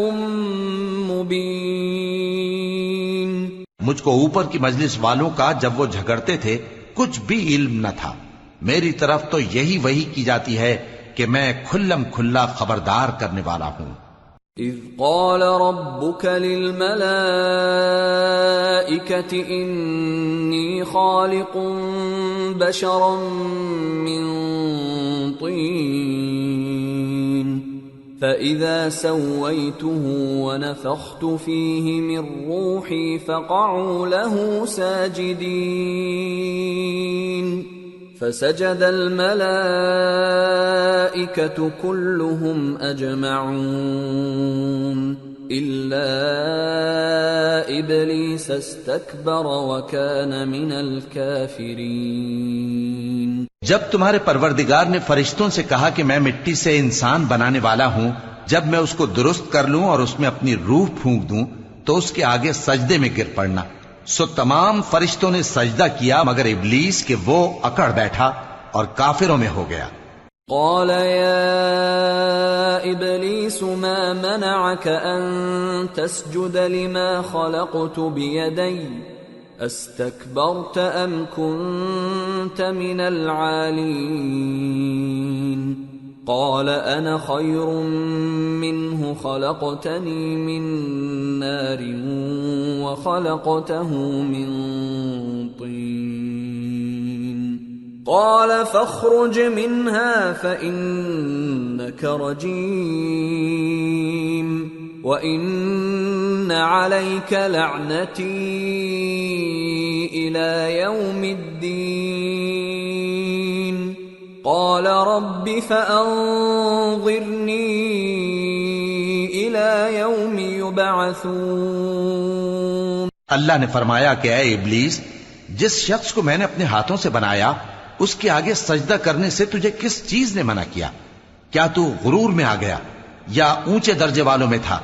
مبين۔ مجھ کو اوپر کی مجلس والوں کا جب وہ جھگڑتے تھے کچھ بھی علم نہ تھا، میری طرف تو یہی وحی کی جاتی ہے کہ میں کھلم کھلا خبردار کرنے والا ہوں۔ اذ قال ربك للملائكة انی خالق بشرا من طین فإذا سويته ونفخت فيه من روحي فقعوا له ساجدين فسجد الملائكة كلهم أجمعون إلا إبليس استكبر وكان من الكافرين۔ جب تمہارے پروردگار نے فرشتوں سے کہا کہ میں مٹی سے انسان بنانے والا ہوں، جب میں اس کو درست کر لوں اور اس میں اپنی روح پھونک دوں تو اس کے آگے سجدے میں گر پڑنا، سو تمام فرشتوں نے سجدہ کیا مگر ابلیس کہ وہ اکڑ بیٹھا اور کافروں میں ہو گیا۔ قال يا إبليس ما منعك أن تسجد لما خلقت بيدي استكبرت أم كنت من العالين؟ قال أنا خير منه خلقتني من نار وخلقته من طين قال فاخرج منها فإنك رجيم وإن عليك لعنتي إلى يوم الدين قال رب فأنظرني إلى يوم يبعثون۔ اللہ نے فرمایا کہ اے ابلیس، جس شخص کو میں نے اپنے ہاتھوں سے بنایا اس کے آگے سجدہ کرنے سے تجھے کس چیز نے منع کیا؟ کیا تو غرور میں آ گیا یا اونچے درجے والوں میں تھا؟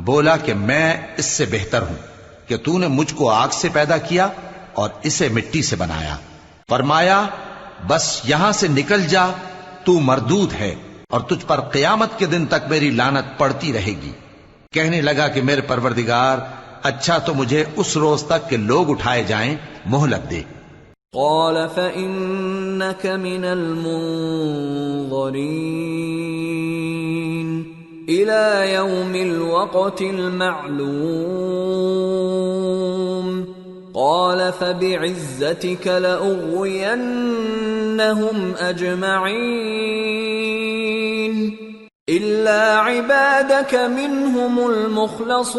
بولا کہ میں اس سے بہتر ہوں کہ تو نے مجھ کو آگ سے پیدا کیا اور اسے مٹی سے بنایا۔ فرمایا بس یہاں سے نکل جا، تو مردود ہے اور تجھ پر قیامت کے دن تک میری لعنت پڑتی رہے گی۔ کہنے لگا کہ میرے پروردگار، اچھا تو مجھے اس روز تک کہ لوگ اٹھائے جائیں مہلت دے۔ قال فإنك من المنظرين إلى يوم الوقت المعلوم قال فبعزتك لأغوينهم أجمعين إلا عبادك منهم المخلصين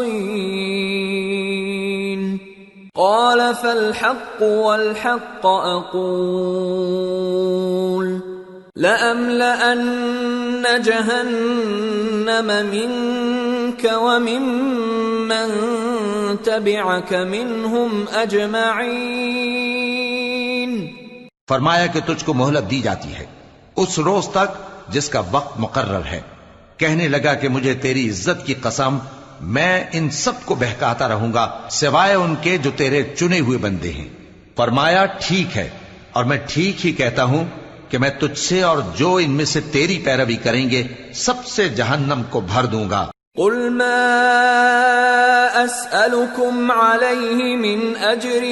قال فالحق والحق أقول لأملأن جهنم منك وممن تبعك منهم أجمعين۔ فرمایا کہ تجھ کو مہلت دی جاتی ہے اس روز تک جس کا وقت مقرر ہے۔ کہنے لگا کہ مجھے تیری عزت کی قسم، میں ان سب کو بہکاتا رہوں گا سوائے ان کے جو تیرے چنے ہوئے بندے ہیں۔ فرمایا ٹھیک ہے، اور میں ٹھیک ہی کہتا ہوں کہ میں تجھ سے اور جو ان میں سے تیری پیروی کریں گے سب سے جہنم کو بھر دوں گا۔ قل ما أسألكم عليه من أجر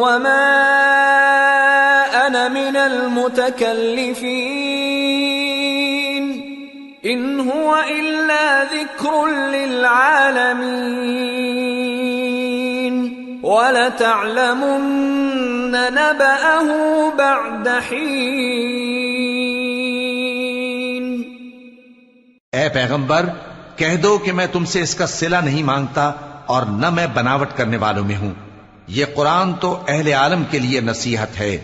وما أنا من المتكلفين ان هو الا ذکر للعالمین وَلَتَعْلَمُنَّ نَبَأَهُ بَعْدَ حِينٍ۔ اے پیغمبر کہہ دو کہ میں تم سے اس کا صلہ نہیں مانگتا اور نہ میں بناوٹ کرنے والوں میں ہوں۔ یہ قرآن تو اہل عالم کے لیے نصیحت ہے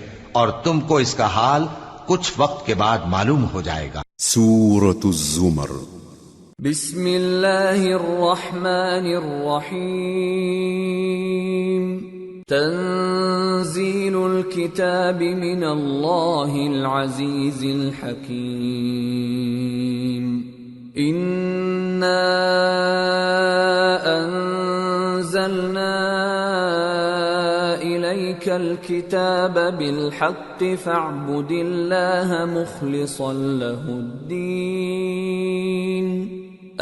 اور تم کو اس کا حال کچھ وقت کے بعد معلوم ہو جائے گا۔ سورة الزمر۔ بسم اللہ الرحمن الرحیم۔ تنزیل الکتاب من اللہ العزیز الحکیم۔ انا انزلنا الیک الکتاب بالحق فاعبد اللہ مخلصا له الدین۔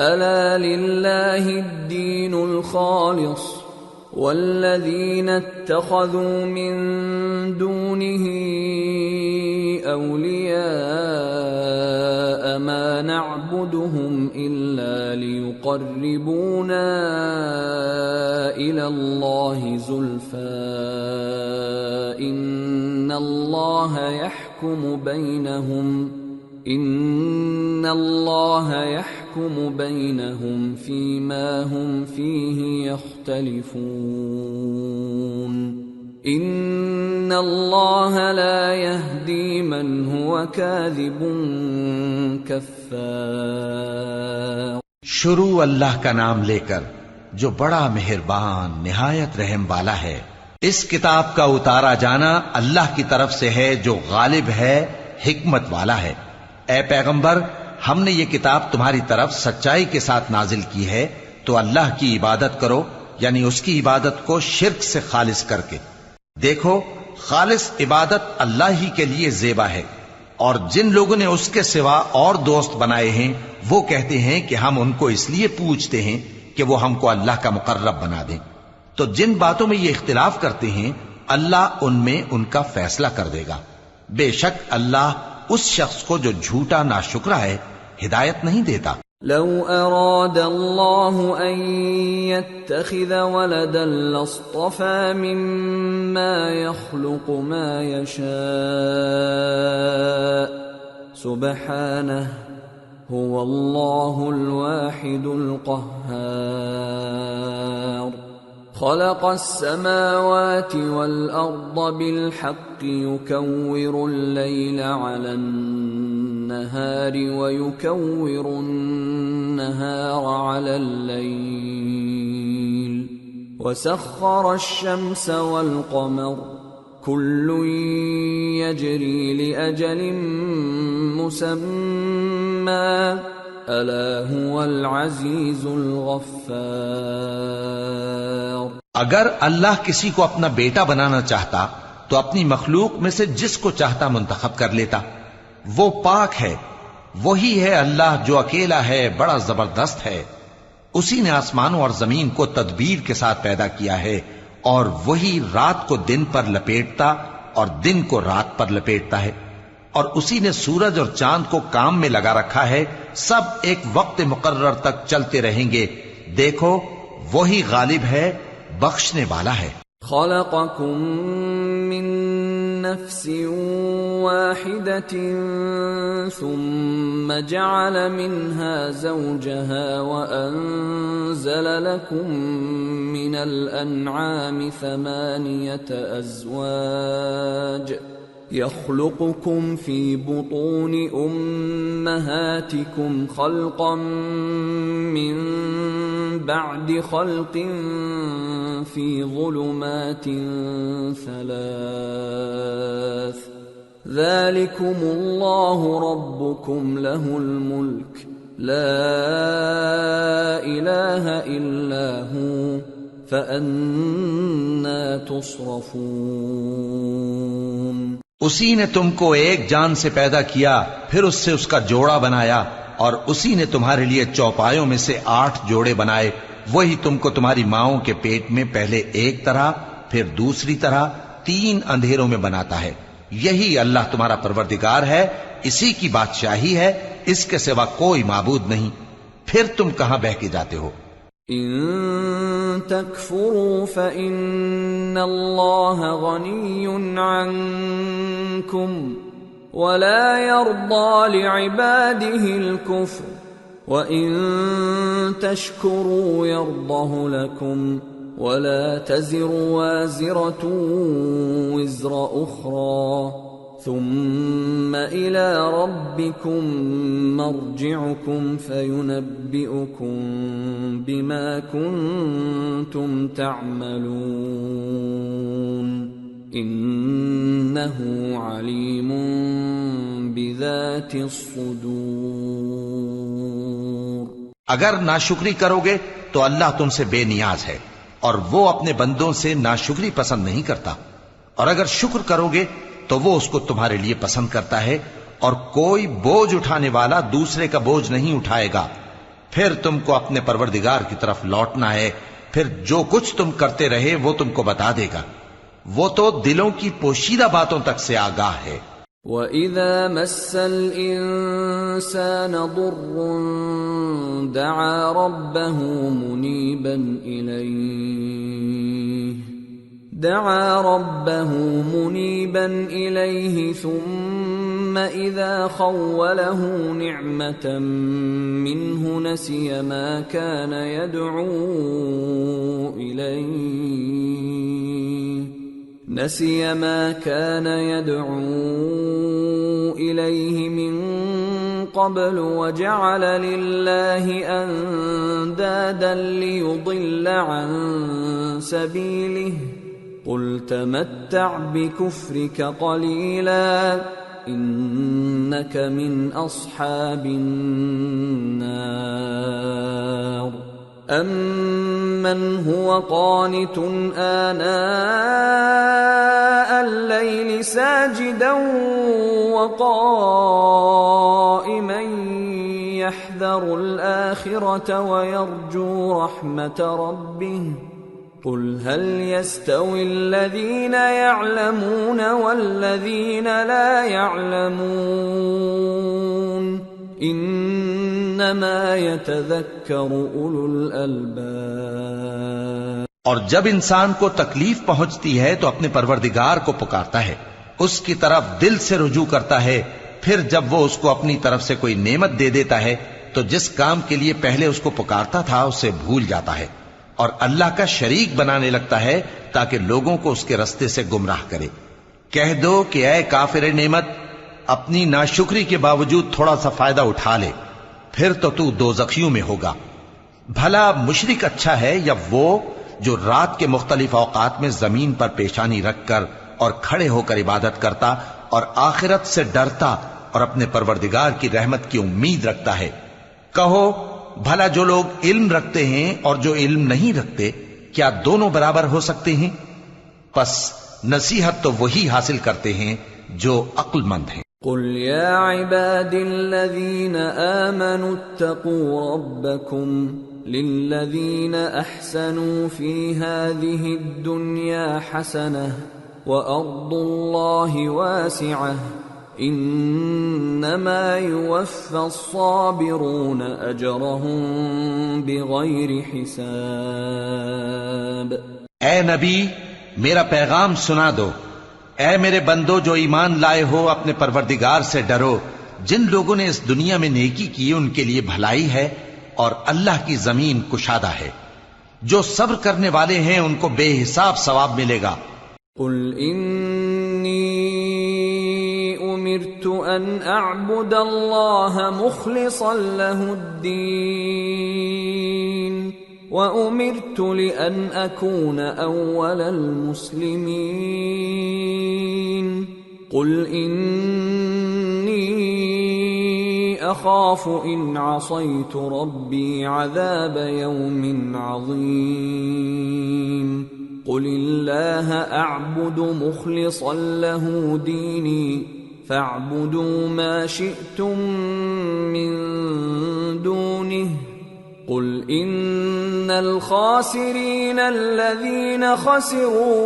الا للہ الدین الخالص والذین اتخذوا من دونه اولیاء ما نعبدهم الا لیقربونا الى اللہ زلفى ان اللہ يحكم بينهم فيما هم فيه يختلفون ان اللہ لا يهدي من هو كاذب كفار۔ شروع اللہ کا نام لے کر جو بڑا مہربان نہایت رحم والا ہے۔ اس کتاب کا اتارا جانا اللہ کی طرف سے ہے جو غالب ہے حکمت والا ہے۔ اے پیغمبر ہم نے یہ کتاب تمہاری طرف سچائی کے ساتھ نازل کی ہے تو اللہ کی عبادت کرو، یعنی اس کی عبادت کو شرک سے خالص کر کے۔ دیکھو خالص عبادت اللہ ہی کے لیے زیبا ہے، اور جن لوگوں نے اس کے سوا اور دوست بنائے ہیں وہ کہتے ہیں کہ ہم ان کو اس لیے پوچھتے ہیں کہ وہ ہم کو اللہ کا مقرب بنا دیں۔ تو جن باتوں میں یہ اختلاف کرتے ہیں اللہ ان میں ان کا فیصلہ کر دے گا۔ بے شک اللہ اس شخص کو جو جھوٹا ناشکرا ہے ہدایت نہیں دیتا۔ لو اراد اللہ ان يتخذ ولدا لاصطفى مما يخلق ما يشاء سبحانه هو اللہ الواحد القہار۔ خلق السماوات والأرض بالحق يكور الليل على النهار ويكور النهار على الليل وسخر الشمس والقمر كل يجري لأجل مسمى الا هو العزیز الغفار۔ اگر اللہ کسی کو اپنا بیٹا بنانا چاہتا تو اپنی مخلوق میں سے جس کو چاہتا منتخب کر لیتا۔ وہ پاک ہے، وہی ہے اللہ جو اکیلا ہے، بڑا زبردست ہے۔ اسی نے آسمانوں اور زمین کو تدبیر کے ساتھ پیدا کیا ہے، اور وہی رات کو دن پر لپیٹتا اور دن کو رات پر لپیٹتا ہے، اور اسی نے سورج اور چاند کو کام میں لگا رکھا ہے، سب ایک وقت مقرر تک چلتے رہیں گے۔ دیکھو وہی غالب ہے، بخشنے والا ہے۔ خلقکم من نفس واحدة ثم جعل منها زوجها وأنزل لكم من الأنعام 8 أزواج يخلقكم في بطون أمهاتكم خلقا من بعد خلق في ظلمات 3 ذلكم الله ربكم له الملك لا إله إلا هو فأنا تصرفون۔ اسی نے تم کو ایک جان سے پیدا کیا، پھر اس سے اس کا جوڑا بنایا، اور اسی نے تمہارے لیے چوپایوں میں سے 8 جوڑے بنائے۔ وہی تم کو تمہاری ماؤں کے پیٹ میں پہلے ایک طرح پھر دوسری طرح 3 اندھیروں میں بناتا ہے۔ یہی اللہ تمہارا پروردگار ہے، اسی کی بادشاہی ہے، اس کے سوا کوئی معبود نہیں، پھر تم کہاں بہہ کے جاتے ہو؟ ان تکفروا فإن اللہ غنی عنکم ولا يرضى لعباده الكفر وَإِن تَشْكُرُوا يَرْضَهُ لَكُمْ وَلَا تَزِرُ وَازِرَةٌ وِزْرَ أُخْرَى ثُمَّ إِلَى رَبِّكُمْ مَرْجِعُكُمْ فَيُنَبِّئُكُمْ بِمَا كُنْتُمْ تَعْمَلُونَ إِنَّهُ عَلِيمٌ بِذَاتِ الصُّدُورِ۔ اگر ناشکری کرو گے تو اللہ تم سے بے نیاز ہے اور وہ اپنے بندوں سے ناشکری پسند نہیں کرتا، اور اگر شکر کرو گے تو وہ اس کو تمہارے لیے پسند کرتا ہے، اور کوئی بوجھ اٹھانے والا دوسرے کا بوجھ نہیں اٹھائے گا۔ پھر تم کو اپنے پروردگار کی طرف لوٹنا ہے، پھر جو کچھ تم کرتے رہے وہ تم کو بتا دے گا، وہ تو دلوں کی پوشیدہ باتوں تک سے آگاہ ہے۔ وَإِذَا مَسَّ الْإِنسَانَ ضُرٌّ دَعَا رَبَّهُ مُنِيبًا إِلَيْهِ ثُمَّ إِذَا خَوَّلَهُ نِعْمَةً مِّنْهُ نَسِيَ مَا كَانَ يَدْعُو إِلَيْهِ مِن قَبْلُ وَجَعَلَ لِلَّهِ أَندَادًا لِيُضِلَّ عَن سَبِيلِهِ قُلْ تَمَتَّعْ بِكُفْرِكَ قَلِيلًا إِنَّكَ مِنْ أَصْحَابِ النَّارِ أَمَّنْ هُوَ قَانِتٌ آنَاءَ اللَّيْلِ سَاجِدًا وَقَائِمًا يَحْذَرُ الْآخِرَةَ وَيَرْجُو رَحْمَةَ رَبِّهِ قُلْ هَلْ يَسْتَوِي الَّذِينَ يَعْلَمُونَ وَالَّذِينَ لَا يَعْلَمُونَ انما يتذکر اولو الالباب۔ اور جب انسان کو تکلیف پہنچتی ہے تو اپنے پروردگار کو پکارتا ہے، اس کی طرف دل سے رجوع کرتا ہے، پھر جب وہ اس کو اپنی طرف سے کوئی نعمت دے دیتا ہے تو جس کام کے لیے پہلے اس کو پکارتا تھا اسے بھول جاتا ہے اور اللہ کا شریک بنانے لگتا ہے تاکہ لوگوں کو اس کے رستے سے گمراہ کرے۔ کہہ دو کہ اے کافر نعمت، اپنی ناشکری کے باوجود تھوڑا سا فائدہ اٹھا لے، پھر تو دوزخیوں میں ہوگا۔ بھلا مشرک اچھا ہے یا وہ جو رات کے مختلف اوقات میں زمین پر پیشانی رکھ کر اور کھڑے ہو کر عبادت کرتا اور آخرت سے ڈرتا اور اپنے پروردگار کی رحمت کی امید رکھتا ہے؟ کہو بھلا جو لوگ علم رکھتے ہیں اور جو علم نہیں رکھتے، کیا دونوں برابر ہو سکتے ہیں؟ پس نصیحت تو وہی حاصل کرتے ہیں جو عقل مند ہیں۔ قل يا عباد الذين آمنوا اتقوا ربكم للذين أحسنوا في هذه الدنيا حسنة وأرض الله واسعة إنما يوفى الصابرون أجرهم بغير حساب۔ اے نبی، میرا پیغام سنا دو۔ اے میرے بندو جو ایمان لائے ہو، اپنے پروردگار سے ڈرو۔ جن لوگوں نے اس دنیا میں نیکی کی ان کے لیے بھلائی ہے اور اللہ کی زمین کشادہ ہے۔ جو صبر کرنے والے ہیں ان کو بے حساب ثواب ملے گا۔ قل انی امرت ان اعبد اللہ مخلصا له الدین وَأُمِرْتُ لِأَنْ أَكُونَ أَوَّلَ الْمُسْلِمِينَ قُلْ إِنِّي أَخَافُ إِنْ عَصَيْتُ رَبِّي عَذَابَ يَوْمٍ عَظِيمٍ قُلِ اللَّهَ أَعْبُدُ مُخْلِصًا لَهُ دِينِي فَاعْبُدُوا مَا شِئْتُم مِّن دُونِهِ قل ان الخاسرین الذین خسروا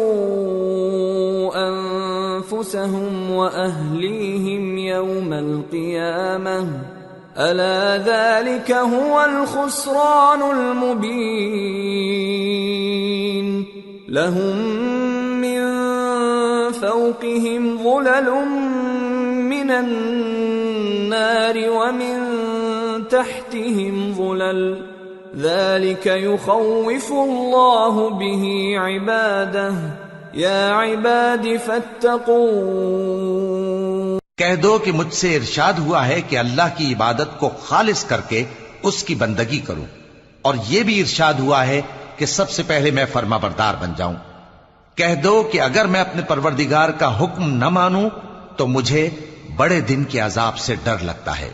انفسهم واهلیہم یوم القیامہ ألا ذلك هو الخسران المبين لهم من فوقهم ظلل من النار ومن تحتهم ظلل ذلك يخوف الله به عباده يا عباد فاتقون۔ کہہ دو کہ مجھ سے ارشاد ہوا ہے کہ اللہ کی عبادت کو خالص کر کے اس کی بندگی کروں، اور یہ بھی ارشاد ہوا ہے کہ سب سے پہلے میں فرما بردار بن جاؤں۔ کہہ دو کہ اگر میں اپنے پروردگار کا حکم نہ مانوں تو مجھے بڑے دن کے عذاب سے ڈر لگتا ہے۔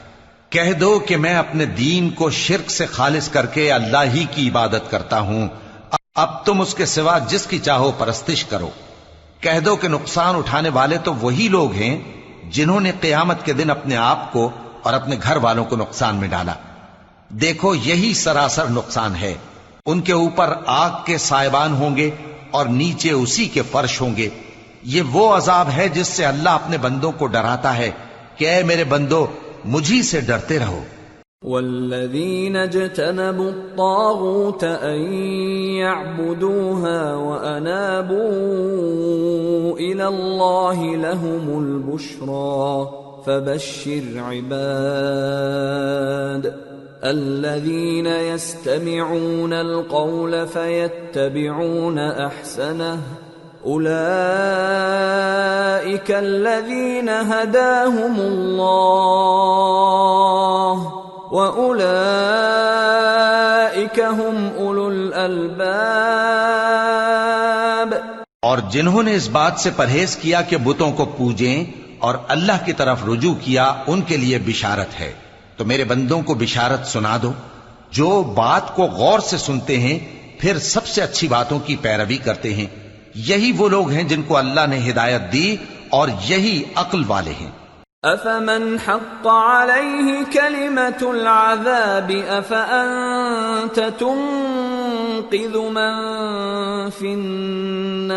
کہہ دو کہ میں اپنے دین کو شرک سے خالص کر کے اللہ ہی کی عبادت کرتا ہوں، اب تم اس کے سوا جس کی چاہو پرستش کرو۔ کہہ دو کہ نقصان اٹھانے والے تو وہی لوگ ہیں جنہوں نے قیامت کے دن اپنے آپ کو اور اپنے گھر والوں کو نقصان میں ڈالا۔ دیکھو یہی سراسر نقصان ہے، ان کے اوپر آگ کے سائبان ہوں گے اور نیچے اسی کے فرش ہوں گے۔ یہ وہ عذاب ہے جس سے اللہ اپنے بندوں کو ڈراتا ہے کہ اے میرے بندو مجھی سے ڈرتے رہو۔ والذین اجتنبوا الطاغوت ان يعبدوها وانابوا الى اللہ لهم البشرى فبشر عباد الذین يستمعون القول فيتبعون احسنه اولئک الذین هداهم اللہ وَأُولَئِكَ هُمْ أُولُو الْأَلْبَابِ۔ اور جنہوں نے اس بات سے پرہیز کیا کہ بتوں کو پوجیں اور اللہ کی طرف رجوع کیا ان کے لیے بشارت ہے۔ تو میرے بندوں کو بشارت سنا دو جو بات کو غور سے سنتے ہیں پھر سب سے اچھی باتوں کی پیروی کرتے ہیں، یہی وہ لوگ ہیں جن کو اللہ نے ہدایت دی اور یہی عقل والے ہیں۔ أَفَمَنْ حَقَّ عَلَيْهِ كَلِمَةُ الْعَذَابِ أَفَأَنْتَ تُنْقِذُ مَنْ فِي النَّارِ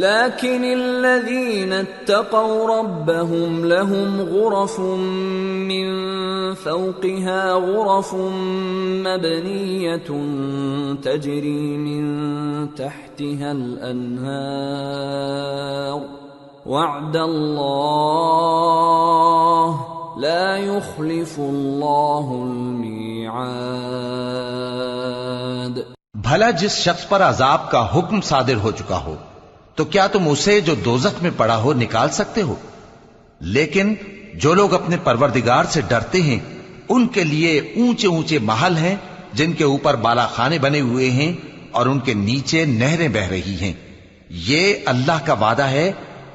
لَكِنِ الَّذِينَ اتَّقَوْا رَبَّهُمْ لَهُمْ غُرَفٌ مِّنْ فَوْقِهَا غُرَفٌ مَبْنِيَّةٌ تَجْرِي مِنْ تَحْتِهَا الْأَنْهَارُ وعد اللہ لا يخلف اللہ المیعاد۔ بھلا جس شخص پر عذاب کا حکم صادر ہو چکا ہو تو کیا تم اسے جو دوزخ میں پڑا ہو نکال سکتے ہو؟ لیکن جو لوگ اپنے پروردگار سے ڈرتے ہیں ان کے لیے اونچے اونچے محل ہیں جن کے اوپر بالا خانے بنے ہوئے ہیں اور ان کے نیچے نہریں بہ رہی ہیں۔ یہ اللہ کا وعدہ ہے،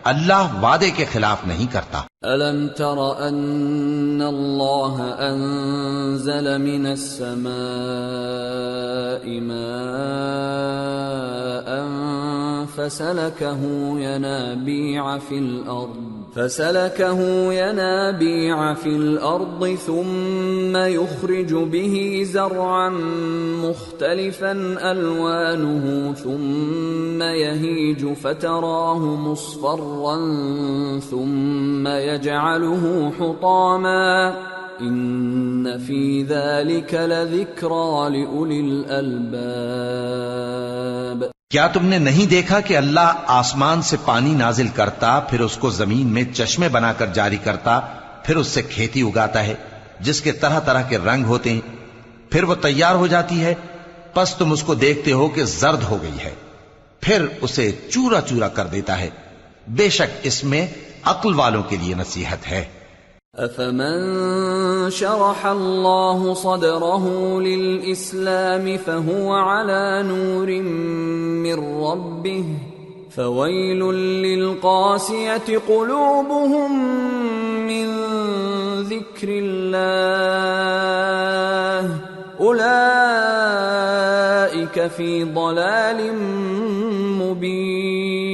اللہ وعدے کے خلاف نہیں کرتا۔ أَلَمْ تَرَ أَنَّ اللَّهَ أَنزَلَ مِنَ السَّمَاءِ مَاءً فَسَلَكَهُ يَنَابِيعَ فِي الْأَرْضِ ثُمَّ يُخْرِجُ بِهِ زَرْعًا مُخْتَلِفًا أَلْوَانُهُ ثُمَّ يَهِيجُ فَتَرَاهُ مُصْفَرًّا ثُمَّ يَجْعَلُهُ حُطَامًا إِنَّ فِي ذَلِكَ لَذِكْرَى لِأُولِي الْأَلْبَابِ۔ کیا تم نے نہیں دیکھا کہ اللہ آسمان سے پانی نازل کرتا، پھر اس کو زمین میں چشمے بنا کر جاری کرتا، پھر اس سے کھیتی اگاتا ہے جس کے طرح طرح کے رنگ ہوتے ہیں، پھر وہ تیار ہو جاتی ہے، پس تم اس کو دیکھتے ہو کہ زرد ہو گئی ہے، پھر اسے چورا چورا کر دیتا ہے۔ بے شک اس میں عقل والوں کے لیے نصیحت ہے۔ أَفَمَنْ شَرَحَ اللَّهُ صَدْرَهُ لِلْإِسْلَامِ فَهُوَ عَلَى نُورٍ مِّن رَّبِّهِ فَوَيْلٌ لِّلْقَاسِيَةِ قُلُوبُهُم مِّن ذِكْرِ اللَّهِ أُولَئِكَ فِي ضَلَالٍ مُّبِينٍ۔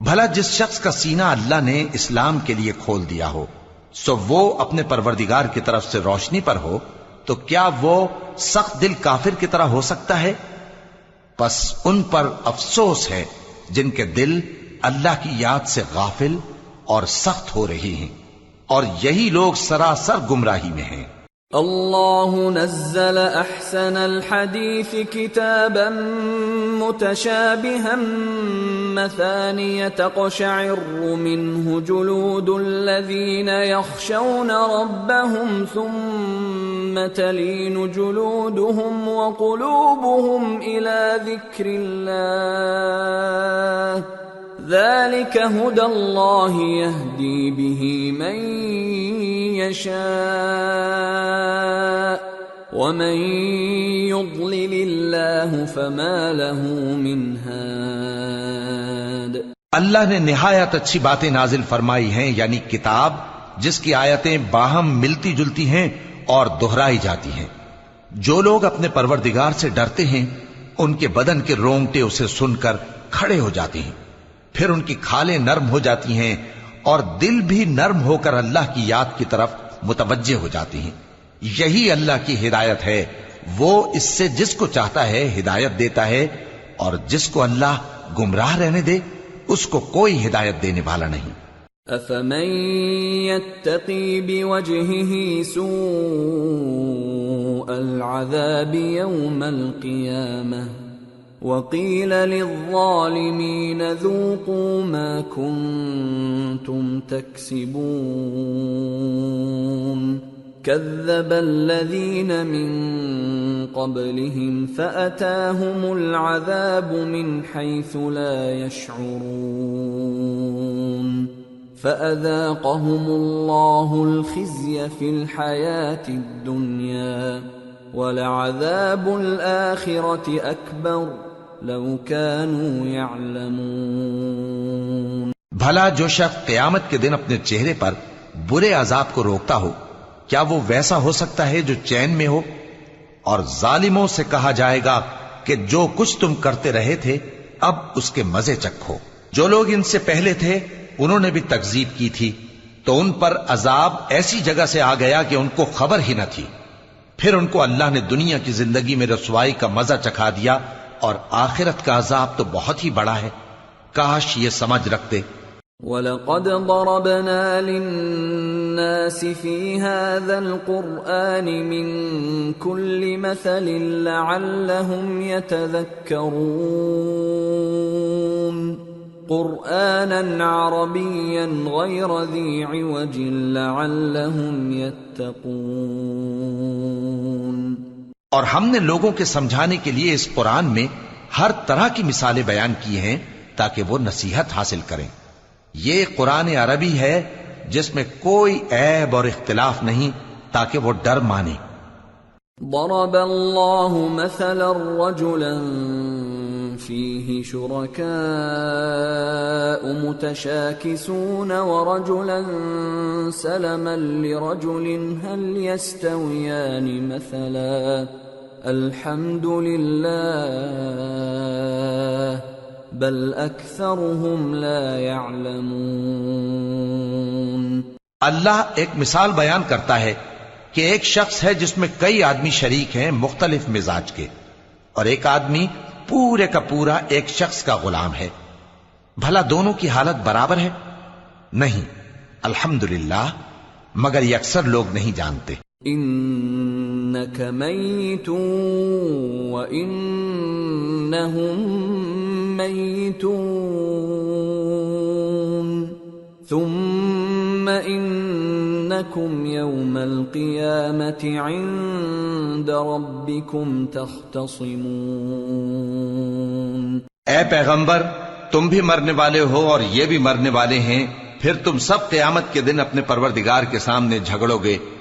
بھلا جس شخص کا سینہ اللہ نے اسلام کے لیے کھول دیا ہو سو وہ اپنے پروردگار کی طرف سے روشنی پر ہو، تو کیا وہ سخت دل کافر کی طرح ہو سکتا ہے؟ پس ان پر افسوس ہے جن کے دل اللہ کی یاد سے غافل اور سخت ہو رہی ہیں۔ اور یہی لوگ سراسر گمراہی میں ہیں۔ اللہ نزل احسن الحدیث کتابا متشابہا مثانیہ تقشعر منہ جلود الذین یخشون ربهم ثم تلین جلودهم وقلوبهم الى ذکر اللہ ذلك هدى الله يهدي به من يشاء ومن يضلل الله فما له من هاد۔ اللہ نے نہایت اچھی باتیں نازل فرمائی ہیں، یعنی کتاب جس کی آیتیں باہم ملتی جلتی ہیں اور دہرائی جاتی ہیں۔ جو لوگ اپنے پروردگار سے ڈرتے ہیں ان کے بدن کے رونگٹے اسے سن کر کھڑے ہو جاتے ہیں، پھر ان کی کھالیں نرم ہو جاتی ہیں اور دل بھی نرم ہو کر اللہ کی یاد کی طرف متوجہ ہو جاتی ہیں۔ یہی اللہ کی ہدایت ہے، وہ اس سے جس کو چاہتا ہے ہدایت دیتا ہے، اور جس کو اللہ گمراہ رہنے دے اس کو کوئی ہدایت دینے والا نہیں۔ افمن يتقي بوجهه سوء العذاب يوم القيامة وقيل للظالمين ذوقوا ما كنتم تكسبون كذب الذين من قبلهم فأتاهم العذاب من حيث لا يشعرون فأذاقهم الله الخزي في الحياة الدنيا وَلَعَذَابُ الْآخِرَةِ أَكْبَرُ لَوْ كَانُوا يَعْلَمُونَ۔ بھلا جو شخص قیامت کے دن اپنے چہرے پر برے عذاب کو روکتا ہو، کیا وہ ویسا ہو سکتا ہے جو چین میں ہو؟ اور ظالموں سے کہا جائے گا کہ جو کچھ تم کرتے رہے تھے اب اس کے مزے چکھو۔ جو لوگ ان سے پہلے تھے انہوں نے بھی تکذیب کی تھی، تو ان پر عذاب ایسی جگہ سے آ گیا کہ ان کو خبر ہی نہ تھی۔ پھر ان کو اللہ نے دنیا کی زندگی میں رسوائی کا مزہ چکھا دیا، اور آخرت کا عذاب تو بہت ہی بڑا ہے، کاش یہ سمجھ رکھتے۔ وَلَقَدْ ضَرَبْنَا لِلنَّاسِ فِي هَذَا الْقُرْآنِ مِنْ كُلِّ مَثَلٍ لَعَلَّهُمْ يَتَذَكَّرُونَ قرآنا عربيا غير ذي عوج لعلهم يتقون۔ اور ہم نے لوگوں کے سمجھانے کے لیے اس قرآن میں ہر طرح کی مثالیں بیان کی ہیں تاکہ وہ نصیحت حاصل کریں۔ یہ قرآن عربی ہے جس میں کوئی عیب اور اختلاف نہیں تاکہ وہ ڈر مانے۔ ضرب اللہ مثلا رجلا فيه شركاء متشاكسون ورجلا سلما لرجل هل يستويان مثلا الحمد لله بل أكثرهم لا يعلمون۔ اللہ ایک مثال بیان کرتا ہے کہ ایک شخص ہے جس میں کئی آدمی شریک ہیں مختلف مزاج کے، اور ایک آدمی پورے کا پورا ایک شخص کا غلام ہے، بھلا دونوں کی حالت برابر ہے؟ نہیں، الحمدللہ، مگر یہ اکثر لوگ نہیں جانتے۔ انک میت وانہم میتون ثم انکم یوم القیامت عند ربکم تختصمون۔ اے پیغمبر، تم بھی مرنے والے ہو اور یہ بھی مرنے والے ہیں، پھر تم سب قیامت کے دن اپنے پروردگار کے سامنے جھگڑو گے